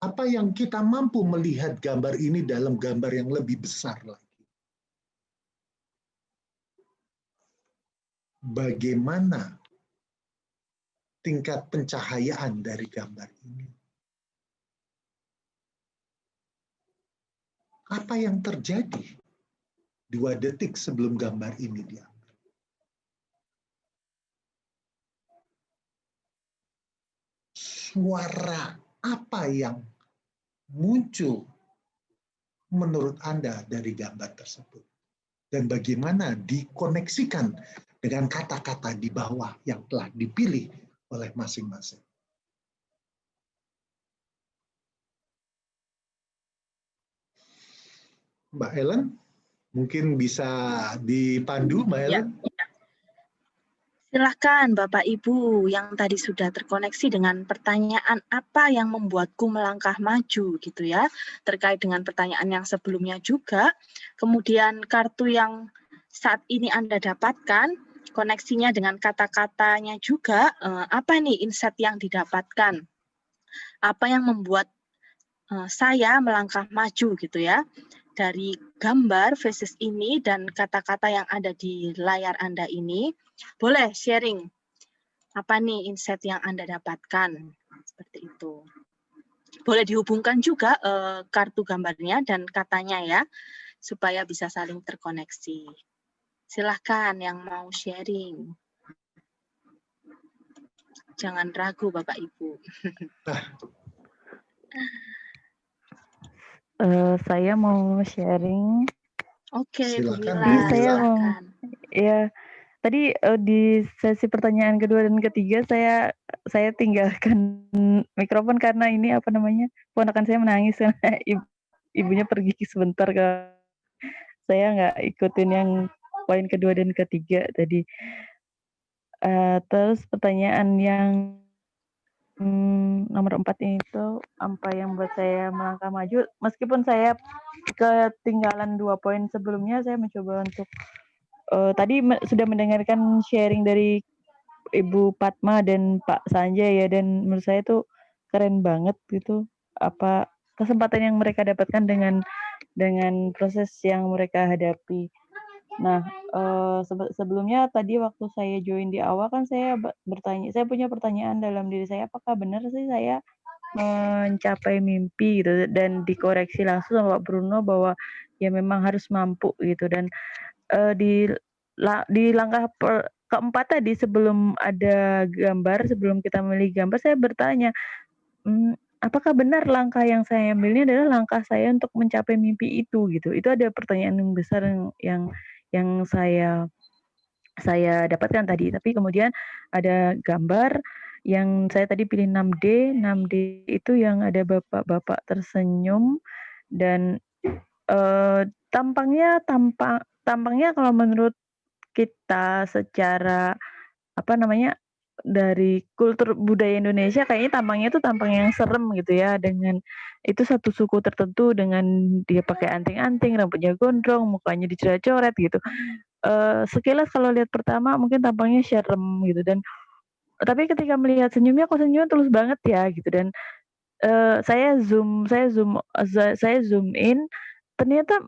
apa yang kita mampu melihat gambar ini dalam gambar yang lebih besar lagi? Bagaimana tingkat pencahayaan dari gambar ini? Apa yang terjadi 2 detik sebelum gambar ini diambil? Suara apa yang muncul menurut Anda dari gambar tersebut? Dan bagaimana dikoneksikan dengan kata-kata di bawah yang telah dipilih oleh masing-masing? Mbak Ellen, mungkin bisa dipandu, Mbak Ellen? Ya. Silakan Bapak Ibu yang tadi sudah terkoneksi dengan pertanyaan apa yang membuatku melangkah maju gitu ya, terkait dengan pertanyaan yang sebelumnya juga. Kemudian kartu yang saat ini Anda dapatkan, koneksinya dengan kata-katanya juga, apa nih insight yang didapatkan? Apa yang membuat saya melangkah maju gitu ya? Dari gambar faces ini dan kata-kata yang ada di layar Anda ini, boleh sharing apa nih insight yang Anda dapatkan, seperti itu. Boleh dihubungkan juga kartu gambarnya dan katanya ya, supaya bisa saling terkoneksi. Silahkan yang mau sharing. Jangan ragu Bapak Ibu. Saya mau sharing. Oke, Bu Silakan, Mila. Saya mau, Silakan. ya tadi di sesi pertanyaan kedua dan ketiga saya tinggalkan mikrofon karena ini apa namanya, ponakan saya menangis karena ibunya pergi sebentar ke, saya nggak ikutin yang poin kedua dan ketiga tadi. Terus pertanyaan yang nomor 4 itu apa yang buat saya melangkah maju, meskipun saya ketinggalan 2 poin sebelumnya, saya mencoba untuk tadi sudah mendengarkan sharing dari Ibu Padma dan Pak Sanjay ya, dan menurut saya tuh keren banget gitu, apa kesempatan yang mereka dapatkan dengan proses yang mereka hadapi. Nah, sebelumnya tadi waktu saya join di awal kan saya bertanya, saya punya pertanyaan dalam diri saya, apakah benar sih saya mencapai mimpi gitu, dan dikoreksi langsung sama Pak Bruno bahwa ya memang harus mampu gitu. Dan di langkah keempat tadi sebelum ada gambar, sebelum kita memilih gambar, saya bertanya, apakah benar langkah yang saya ambil ini adalah langkah saya untuk mencapai mimpi itu gitu. Itu ada pertanyaan yang besar yang saya dapatkan tadi. Tapi kemudian ada gambar yang saya tadi pilih 6D. 6D itu yang ada bapak-bapak tersenyum dan tampangnya kalau menurut kita secara apa namanya, dari kultur budaya Indonesia kayaknya tampangnya itu tampang yang serem gitu ya, dengan itu satu suku tertentu dengan dia pakai anting-anting, rambutnya gondrong, mukanya dicoret-coret gitu. Sekilas kalau lihat pertama mungkin tampangnya serem gitu, dan tapi ketika melihat senyumnya, kok senyumnya tulus banget ya gitu. Dan saya zoom in, ternyata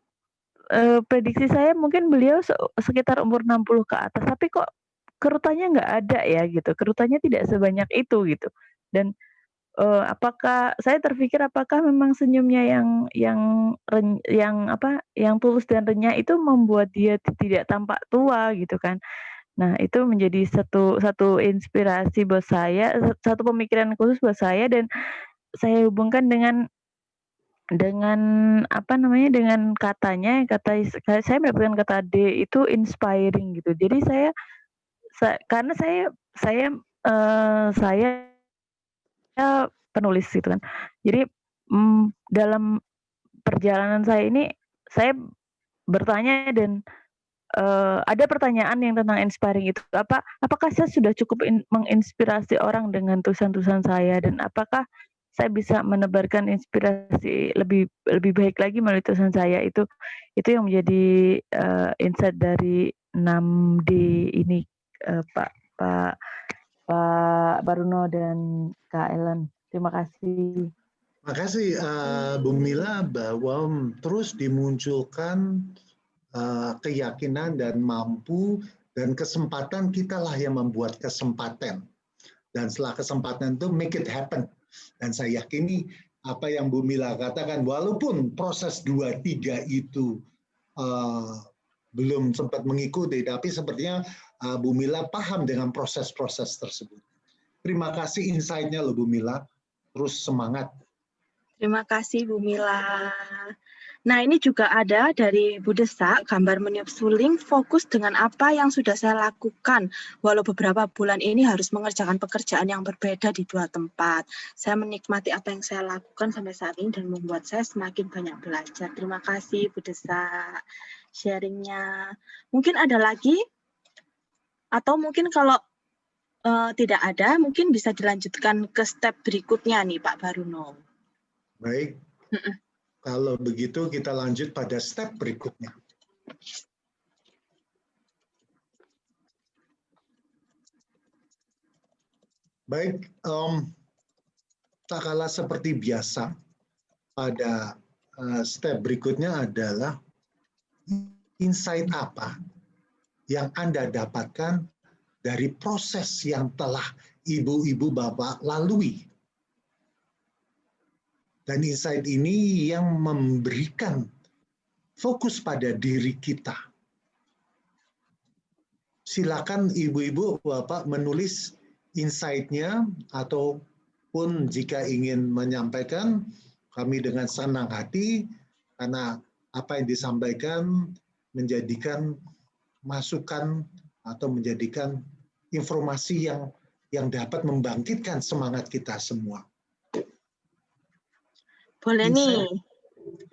prediksi saya mungkin beliau sekitar umur 60 ke atas, tapi kok kerutannya nggak ada ya gitu, kerutannya tidak sebanyak itu gitu. Dan apakah saya terpikir apakah memang senyumnya yang tulus dan renyah itu membuat dia tidak tampak tua gitu kan. Nah, itu menjadi satu inspirasi buat saya, satu pemikiran khusus buat saya, dan saya hubungkan dengan apa namanya, dengan katanya, saya mendapatkan kata D itu inspiring gitu. Jadi karena saya penulis gitu kan. Jadi dalam perjalanan saya ini saya bertanya dan ada pertanyaan yang tentang inspiring itu, apakah saya sudah cukup menginspirasi orang dengan tulisan-tulisan saya, dan apakah saya bisa menebarkan inspirasi lebih baik lagi melalui tulisan saya. Itu yang menjadi insight dari 6D ini, Pak Baruno dan Kak Ellen. Terima kasih. Terima kasih Bu Mila, bahwa terus dimunculkan keyakinan dan mampu dan kesempatan, kitalah yang membuat kesempatan. Dan setelah kesempatan itu make it happen. Dan saya yakini apa yang Bu Mila katakan, walaupun proses 2-3 itu belum sempat mengikuti, tapi sepertinya Bu Mila paham dengan proses-proses tersebut. Terima kasih insight-nya loh Bu Mila. Terus semangat. Terima kasih Bu Mila. Nah, ini juga ada dari Bu Desak, gambar meniup suling, fokus dengan apa yang sudah saya lakukan. Walau beberapa bulan ini harus mengerjakan pekerjaan yang berbeda di 2 tempat. Saya menikmati apa yang saya lakukan sampai saat ini dan membuat saya semakin banyak belajar. Terima kasih Bu Desak sharingnya. Mungkin ada lagi? Atau mungkin kalau tidak ada, mungkin bisa dilanjutkan ke step berikutnya nih Pak Baruno. Baik. Kalau begitu kita lanjut pada step berikutnya. Baik, tak kalah seperti biasa, pada step berikutnya adalah insight apa yang Anda dapatkan dari proses yang telah ibu-ibu bapak lalui. Dan insight ini yang memberikan fokus pada diri kita. Silakan ibu-ibu bapak menulis insight-nya, ataupun jika ingin menyampaikan, kami dengan senang hati, karena apa yang disampaikan menjadikan masukan atau menjadikan informasi yang dapat membangkitkan semangat kita semua. Boleh nih.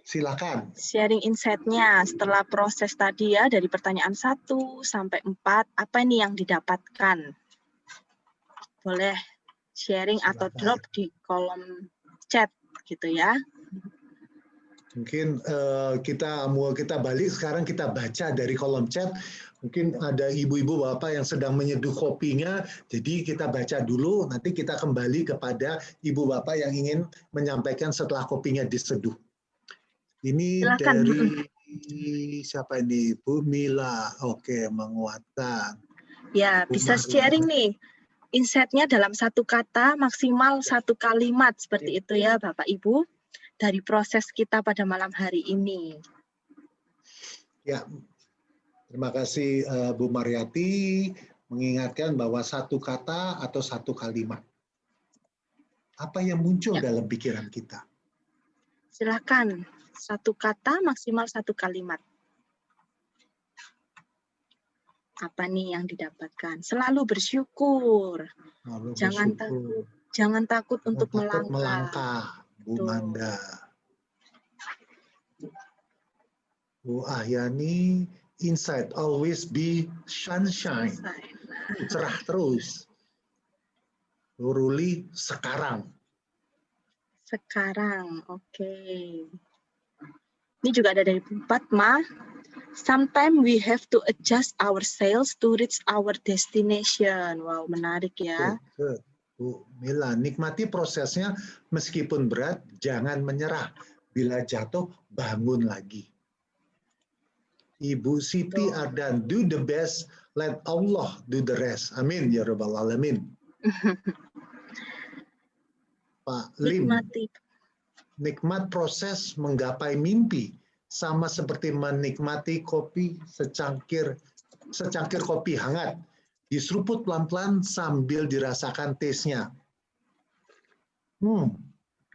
Silakan. Sharing insight-nya setelah proses tadi ya, dari pertanyaan 1 sampai 4, apa ini yang didapatkan? Boleh sharing atau drop di kolom chat gitu ya. Mungkin kita balik sekarang, kita baca dari kolom chat. Mungkin ada ibu-ibu bapak yang sedang menyeduh kopinya, jadi kita baca dulu, nanti kita kembali kepada ibu bapak yang ingin menyampaikan setelah kopinya diseduh. Ini silakan. Dari siapa ini? Bu Mila. Oke, menguatkan. Ya, Bu bisa sharing nih. Insight-nya dalam 1 kata, maksimal 1 kalimat, seperti itu ya Bapak Ibu, dari proses kita pada malam hari ini. Ya. Terima kasih Bu Mariati mengingatkan bahwa 1 kata atau 1 kalimat. Apa yang muncul dalam pikiran kita? Silakan, 1 kata maksimal 1 kalimat. Apa nih yang didapatkan? Selalu bersyukur. Jangan takut untuk melangkah. Bu Manda. Bu Ahyani, insight, always be sunshine. Cerah terus. Bu Ruli, sekarang. Sekarang, oke. Ini juga ada dari Bu Fatma. Sometimes we have to adjust our sails to reach our destination. Wow, menarik ya. Bu Mila, nikmati prosesnya meskipun berat, jangan menyerah. Bila jatuh, bangun lagi. Ibu Siti Ardan, do the best, let Allah do the rest. Amin, ya Rabbal Alamin. Pak Lim, nikmat proses menggapai mimpi, sama seperti menikmati kopi secangkir kopi hangat. Diseruput pelan-pelan sambil dirasakan taste-nya.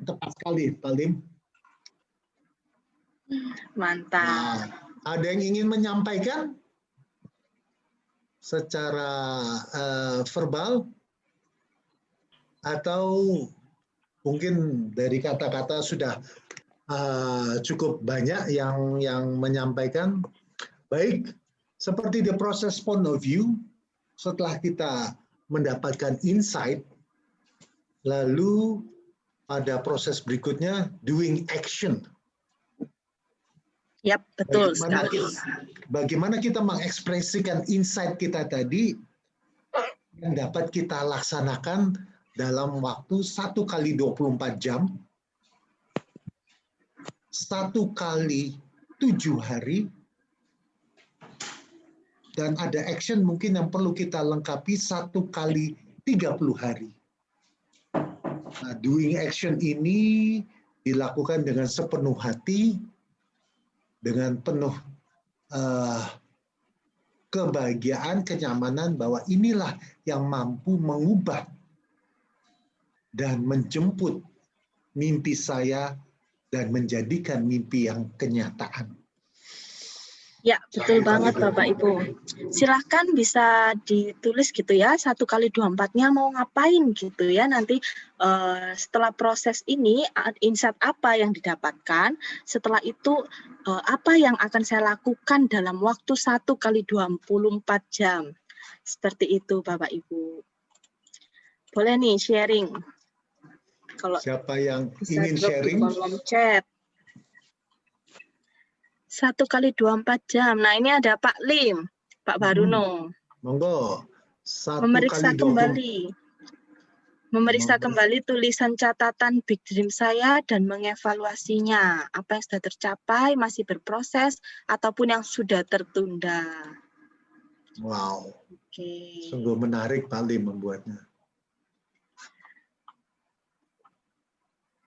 Tepat sekali, Pak Lim. Mantap. Nah, ada yang ingin menyampaikan secara verbal atau mungkin dari kata-kata sudah cukup banyak yang menyampaikan. Baik, seperti the process point of view, setelah kita mendapatkan insight, lalu pada proses berikutnya, doing action. Yap, betul sekali. Bagaimana kita mengekspresikan insight kita tadi yang dapat kita laksanakan dalam waktu 1 kali 24 jam, 1 kali 7 hari, dan ada action mungkin yang perlu kita lengkapi 1 kali 30 hari. Nah, doing action ini dilakukan dengan sepenuh hati, dengan penuh kebahagiaan, kenyamanan bahwa inilah yang mampu mengubah dan menjemput mimpi saya dan menjadikan mimpi yang kenyataan. Ya, betul banget Bapak Ibu. Silahkan bisa ditulis gitu ya, 1 kali 24-nya mau ngapain gitu ya. Nanti setelah proses ini, insight apa yang didapatkan, setelah itu apa yang akan saya lakukan dalam waktu 1 kali 24 jam. Seperti itu Bapak Ibu. Boleh nih sharing. Kalau siapa yang bisa ingin drop sharing? di kolom chat. 1 kali 24 jam. Nah, ini ada Pak Lim, Pak Baruno. Monggo. 1 Memeriksa kali 20. kembali. Memeriksa kembali tulisan catatan Big Dream saya dan mengevaluasinya. Apa yang sudah tercapai, masih berproses, ataupun yang sudah tertunda. Wow. Oke. Sungguh menarik Pak Lim membuatnya.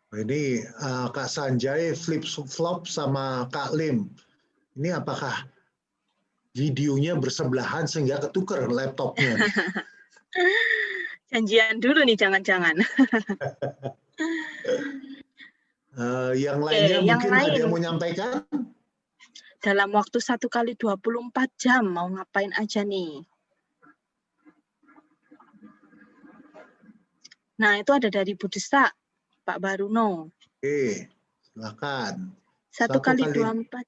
Ini Kak Sanjay flip-flop sama Kak Lim. Ini apakah videonya bersebelahan sehingga ketukar laptopnya? Janjian dulu nih, jangan-jangan. Yang lainnya yang mungkin lain. ada yang mau nyampaikan? Dalam waktu 1 kali 24 jam, mau ngapain aja nih? Nah, itu ada dari Bu Desa, Pak Baruno. Oke, silakan. 1 kali 24.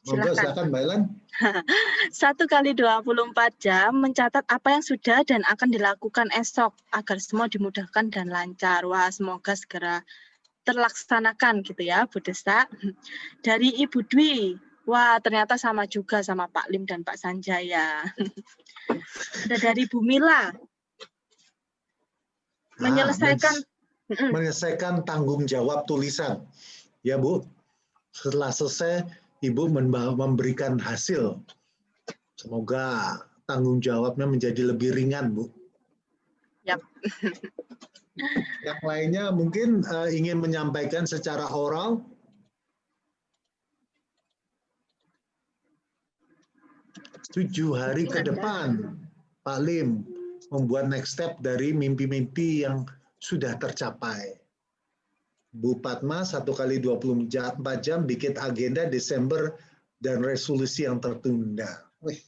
Monggo, silakan Mbak Ellen. 1 kali 24 jam mencatat apa yang sudah dan akan dilakukan esok agar semua dimudahkan dan lancar. Wah, semoga segera terlaksanakan gitu ya, Bu Desa. Dari Ibu Dwi. Wah, ternyata sama juga sama Pak Lim dan Pak Sanjaya. Ada dari Bu Mila. Menyelesaikan tanggung jawab tulisan. Ya Bu, setelah selesai Ibu memberikan hasil. Semoga tanggung jawabnya menjadi lebih ringan Bu. Yap. Yang lainnya mungkin ingin menyampaikan secara oral. Tujuh hari ke depan Pak Lim membuat next step dari mimpi-mimpi yang sudah tercapai. Bu Padma 1 kali 24 jam bikin agenda Desember dan resolusi yang tertunda. Wih,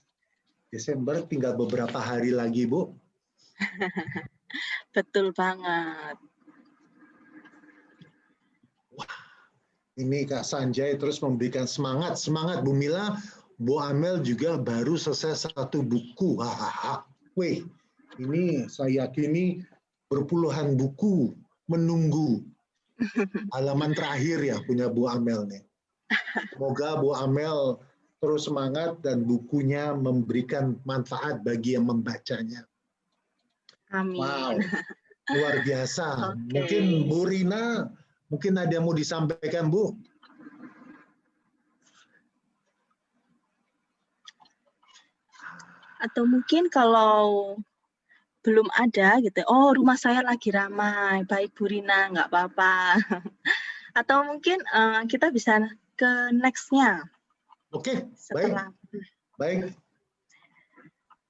Desember tinggal beberapa hari lagi, Bu. Betul banget. Wah, ini Kak Sanjay terus memberikan semangat. Semangat Bu Mila, Bu Amel juga baru selesai 1 buku. Hahaha. Wih, ini saya yakini berpuluhan buku menunggu halaman terakhir ya punya Bu Amel nih. Semoga Bu Amel terus semangat dan bukunya memberikan manfaat bagi yang membacanya. Amin. Wow, luar biasa. Okay. Mungkin Bu Rina, mungkin ada yang mau disampaikan Bu? Atau mungkin kalau belum ada gitu, oh rumah saya lagi ramai, baik Bu Rina, nggak apa-apa. Atau mungkin kita bisa ke next-nya. Oke, baik. Baik.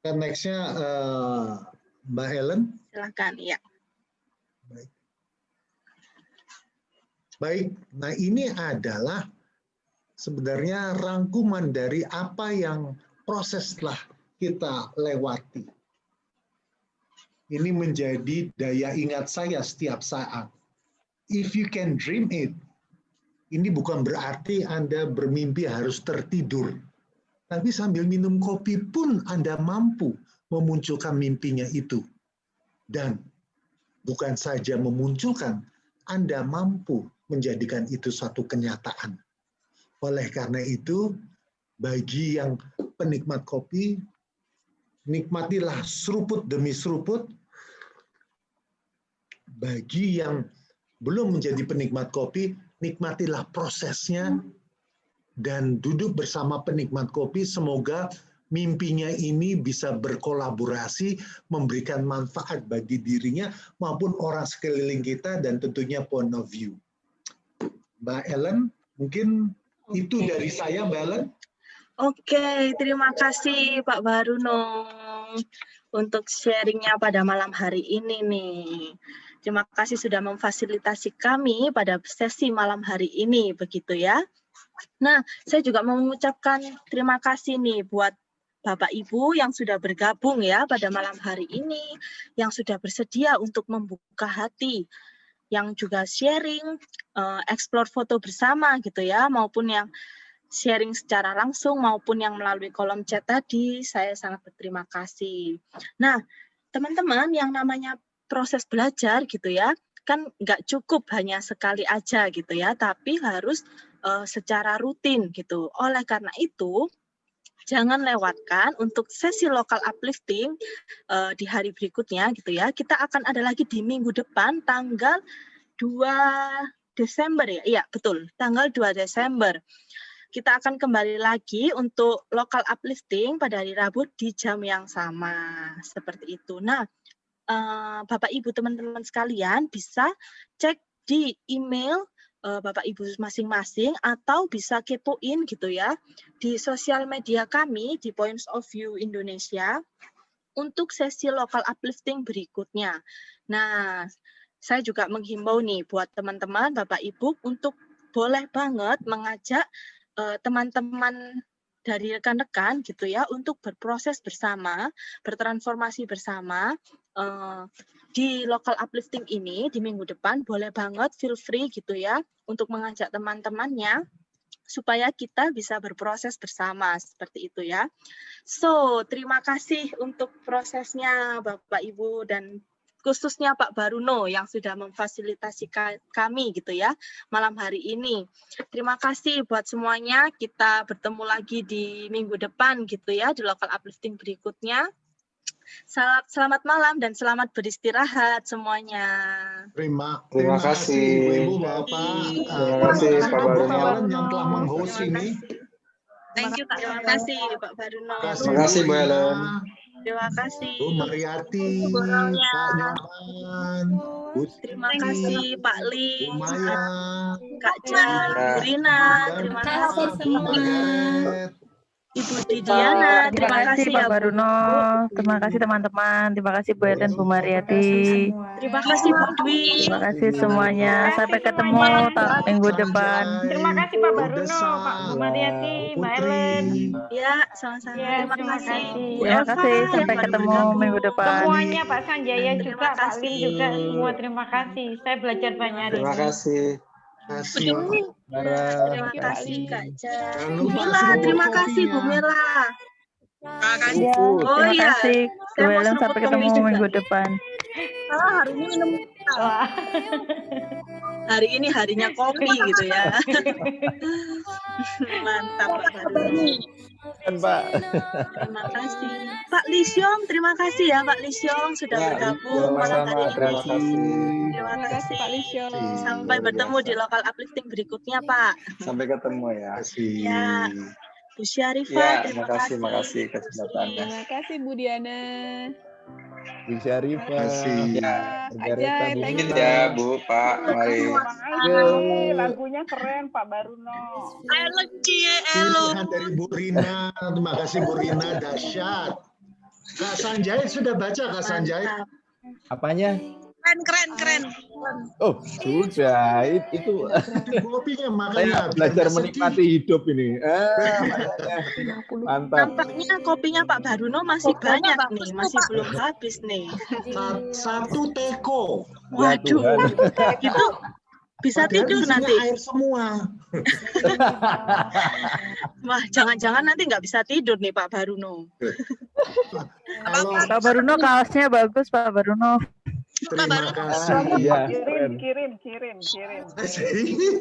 Ke next-nya Mbak Ellen. Silakan, ya. Baik. Baik, nah ini adalah sebenarnya rangkuman dari apa yang proses telah kita lewati. Ini menjadi daya ingat saya setiap saat. If you can dream it, ini bukan berarti Anda bermimpi harus tertidur. Tapi sambil minum kopi pun Anda mampu memunculkan mimpinya itu. Dan bukan saja memunculkan, Anda mampu menjadikan itu suatu kenyataan. Oleh karena itu, bagi yang penikmat kopi, nikmatilah seruput demi seruput. Bagi yang belum menjadi penikmat kopi, nikmatilah prosesnya dan duduk bersama penikmat kopi. Semoga mimpinya ini bisa berkolaborasi, memberikan manfaat bagi dirinya maupun orang sekeliling kita, dan tentunya point of view. Mbak Ellen, mungkin itu dari saya, Mbak Ellen. Oke, terima kasih Pak Baruno untuk sharingnya pada malam hari ini nih. Terima kasih sudah memfasilitasi kami pada sesi malam hari ini, begitu ya. Nah, saya juga mau mengucapkan terima kasih nih buat Bapak Ibu yang sudah bergabung ya pada malam hari ini, yang sudah bersedia untuk membuka hati, yang juga sharing, explore foto bersama gitu ya, maupun yang sharing secara langsung maupun yang melalui kolom chat tadi. Saya sangat berterima kasih. Nah, teman-teman, yang namanya proses belajar gitu ya, kan nggak cukup hanya sekali aja gitu ya, tapi harus secara rutin gitu. Oleh karena itu, jangan lewatkan untuk sesi lokal uplifting di hari berikutnya gitu ya. Kita akan ada lagi di minggu depan tanggal 2 Desember ya. Iya, betul. Tanggal 2 Desember. Kita akan kembali lagi untuk lokal uplifting pada hari Rabu di jam yang sama. Seperti itu. Nah, Bapak Ibu teman-teman sekalian bisa cek di email Bapak Ibu masing-masing atau bisa kepoin gitu ya di sosial media kami di Points of View Indonesia untuk sesi lokal uplifting berikutnya. Nah, saya juga menghimbau nih buat teman-teman Bapak Ibu untuk boleh banget mengajak teman-teman dari rekan-rekan gitu ya untuk berproses bersama, bertransformasi bersama di local uplifting ini di minggu depan. Boleh banget, feel free gitu ya untuk mengajak teman-temannya supaya kita bisa berproses bersama seperti itu ya. So, terima kasih untuk prosesnya Bapak Ibu dan khususnya Pak Baruno yang sudah memfasilitasi kami gitu ya malam hari ini. Terima kasih buat semuanya. Kita bertemu lagi di minggu depan gitu ya di local uplifting berikutnya. Selamat malam dan selamat beristirahat semuanya. Terima kasih Ibu Bapak. Terima kasih Pak Baruno yang telah meng-host ini. Thank you, terima kasih Pak Baruno. Terima kasih Bu Ellen. Terima kasih Bu Mariati, Pak Nyoman, Bu terima kasih Pak Li, Bu Maya, Kak Jan, Bu Rina, terima kasih semua. Ibu Didiana, terima kasih Pak ya Bu. Baruno, terima kasih teman-teman, terima kasih Bu Ellen, Bu Mariati, Terima kasih Bu Dwi. terima kasih semuanya. Sampai ketemu minggu depan. Terima kasih Pak Baruno, Pak Bu Mariati, Mbak Ellen. Ya, sama-sama. Ya, Terima kasih Bu Terima Eva. kasih, sampai yang ketemu bergabung. minggu depan. Semuanya Pak Sanjaya juga, Terima Pak Lim juga, kasih. semua terima kasih. Saya belajar banyak hari Terima ini. kasih. Terima kasih Kak Jan. Jangan Bu lupa Mila, seruput terima kasih Bu kopinya. Mila. Ya, Oh terima iya, kasih Bu saya mau Ellen, seruput sampai kopi ketemu juga. minggu depan. Hari ini minum. Wah. Hari ini harinya kopi gitu ya. Mantap Pak Baruno. Pak. Terima kasih. Pak Lisyong, terima kasih ya Pak Lisyong sudah Ya, bergabung malam hari sama-sama. ini. Terima kasih. Terima kasih. Pak Lisyong. Sampai Luar bertemu biasa. di lokal uplifting berikutnya Pak. Sampai ketemu ya. Ya, Bu Syarifah, Ya, terima terima kasih. kasih kesempatannya. Terima kasih Bu Diana. Bu Syarifah. Kasih. Ya, Ajay, thank mungkin you. ya Bu, Pak, mari. Lagunya keren Pak Baruno. Pilihan dari Bu Rina. Terima kasih Bu Rina, dahsyat. Kak Sanjay sudah baca Kak Sanjay? Apanya? Keren. Oh, sudah. Itu Kopinya saya makanya belajar biar menikmati hidup ini. Mantap. Nampaknya kopinya Pak Baruno masih banyak nih, masih belum habis nih. Satu teko. Ya Waduh, Tuhan. itu bisa Padahal tidur isinya nanti. air semua. Wah, jangan-jangan nanti nggak bisa tidur nih Pak Baruno. Kalau Pak Baruno kaosnya bagus Pak Baruno. Terima kasih. Iya, Kirim.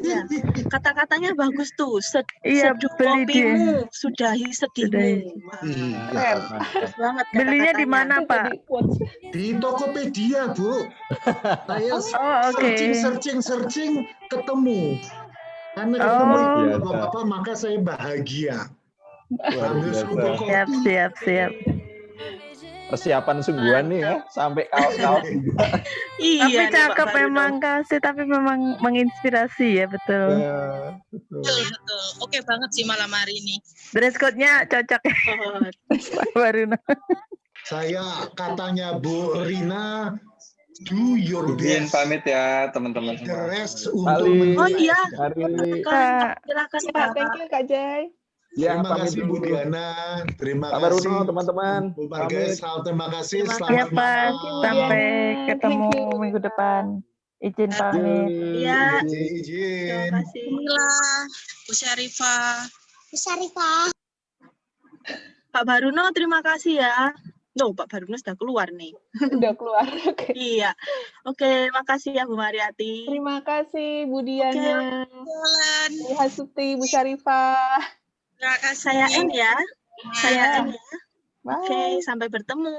Ya, kata-katanya bagus tuh. Iya, Seduh beli dia. kopimu, sudahi sedihmu. Wah, Iya. bagus banget Belinya di kata-katanya. mana, Pak? Di Tokopedia, Bu. Saya oke. searching ketemu. Karena Oh. ketemu itu Biasa. Bapak-bapak, maka saya bahagia. Luar Ambil biasa. sebuah kopi. Siap. Persiapan sungguhan nih ya, sampai kaos-kaos juga. Iya, Tapi nih, Pak cakep Baruno. memang kasih, tapi memang menginspirasi ya, betul. Ya, betul. Betul. Oke banget sih malam hari ini. Dress code-nya cocok ya, Pak Baruno. Saya katanya Bu Rina, do your Izin best. pamit ya teman-teman The semua. rest Ali. untuk Oh iya, Hari silakan Ya, Pak. thank you Kak Jai. ya, Terima pamit kasih Bu dulu. Diana, terima Pak Baruno, kasih teman-teman, Bu pamit. Margesal, terima kasih. Terima Selamat Ya, Pak. malam. Sampai Diana. ketemu Thank you. minggu depan. Izin pamit. Iya, Izin. terima Izin. kasih. Inilah Bu Syarifah. Pak Baruno, terima kasih ya. No, Pak Baruno sudah keluar nih. Udah keluar. Oke. Iya. Oke, makasih ya Bu Mariati. Terima kasih Bu Diana, Jalan. Bu Hasuti, Bu Syarifah. Terima kasih. Saya N ya. Saya Ya. N ya. Bye. Oke, sampai bertemu.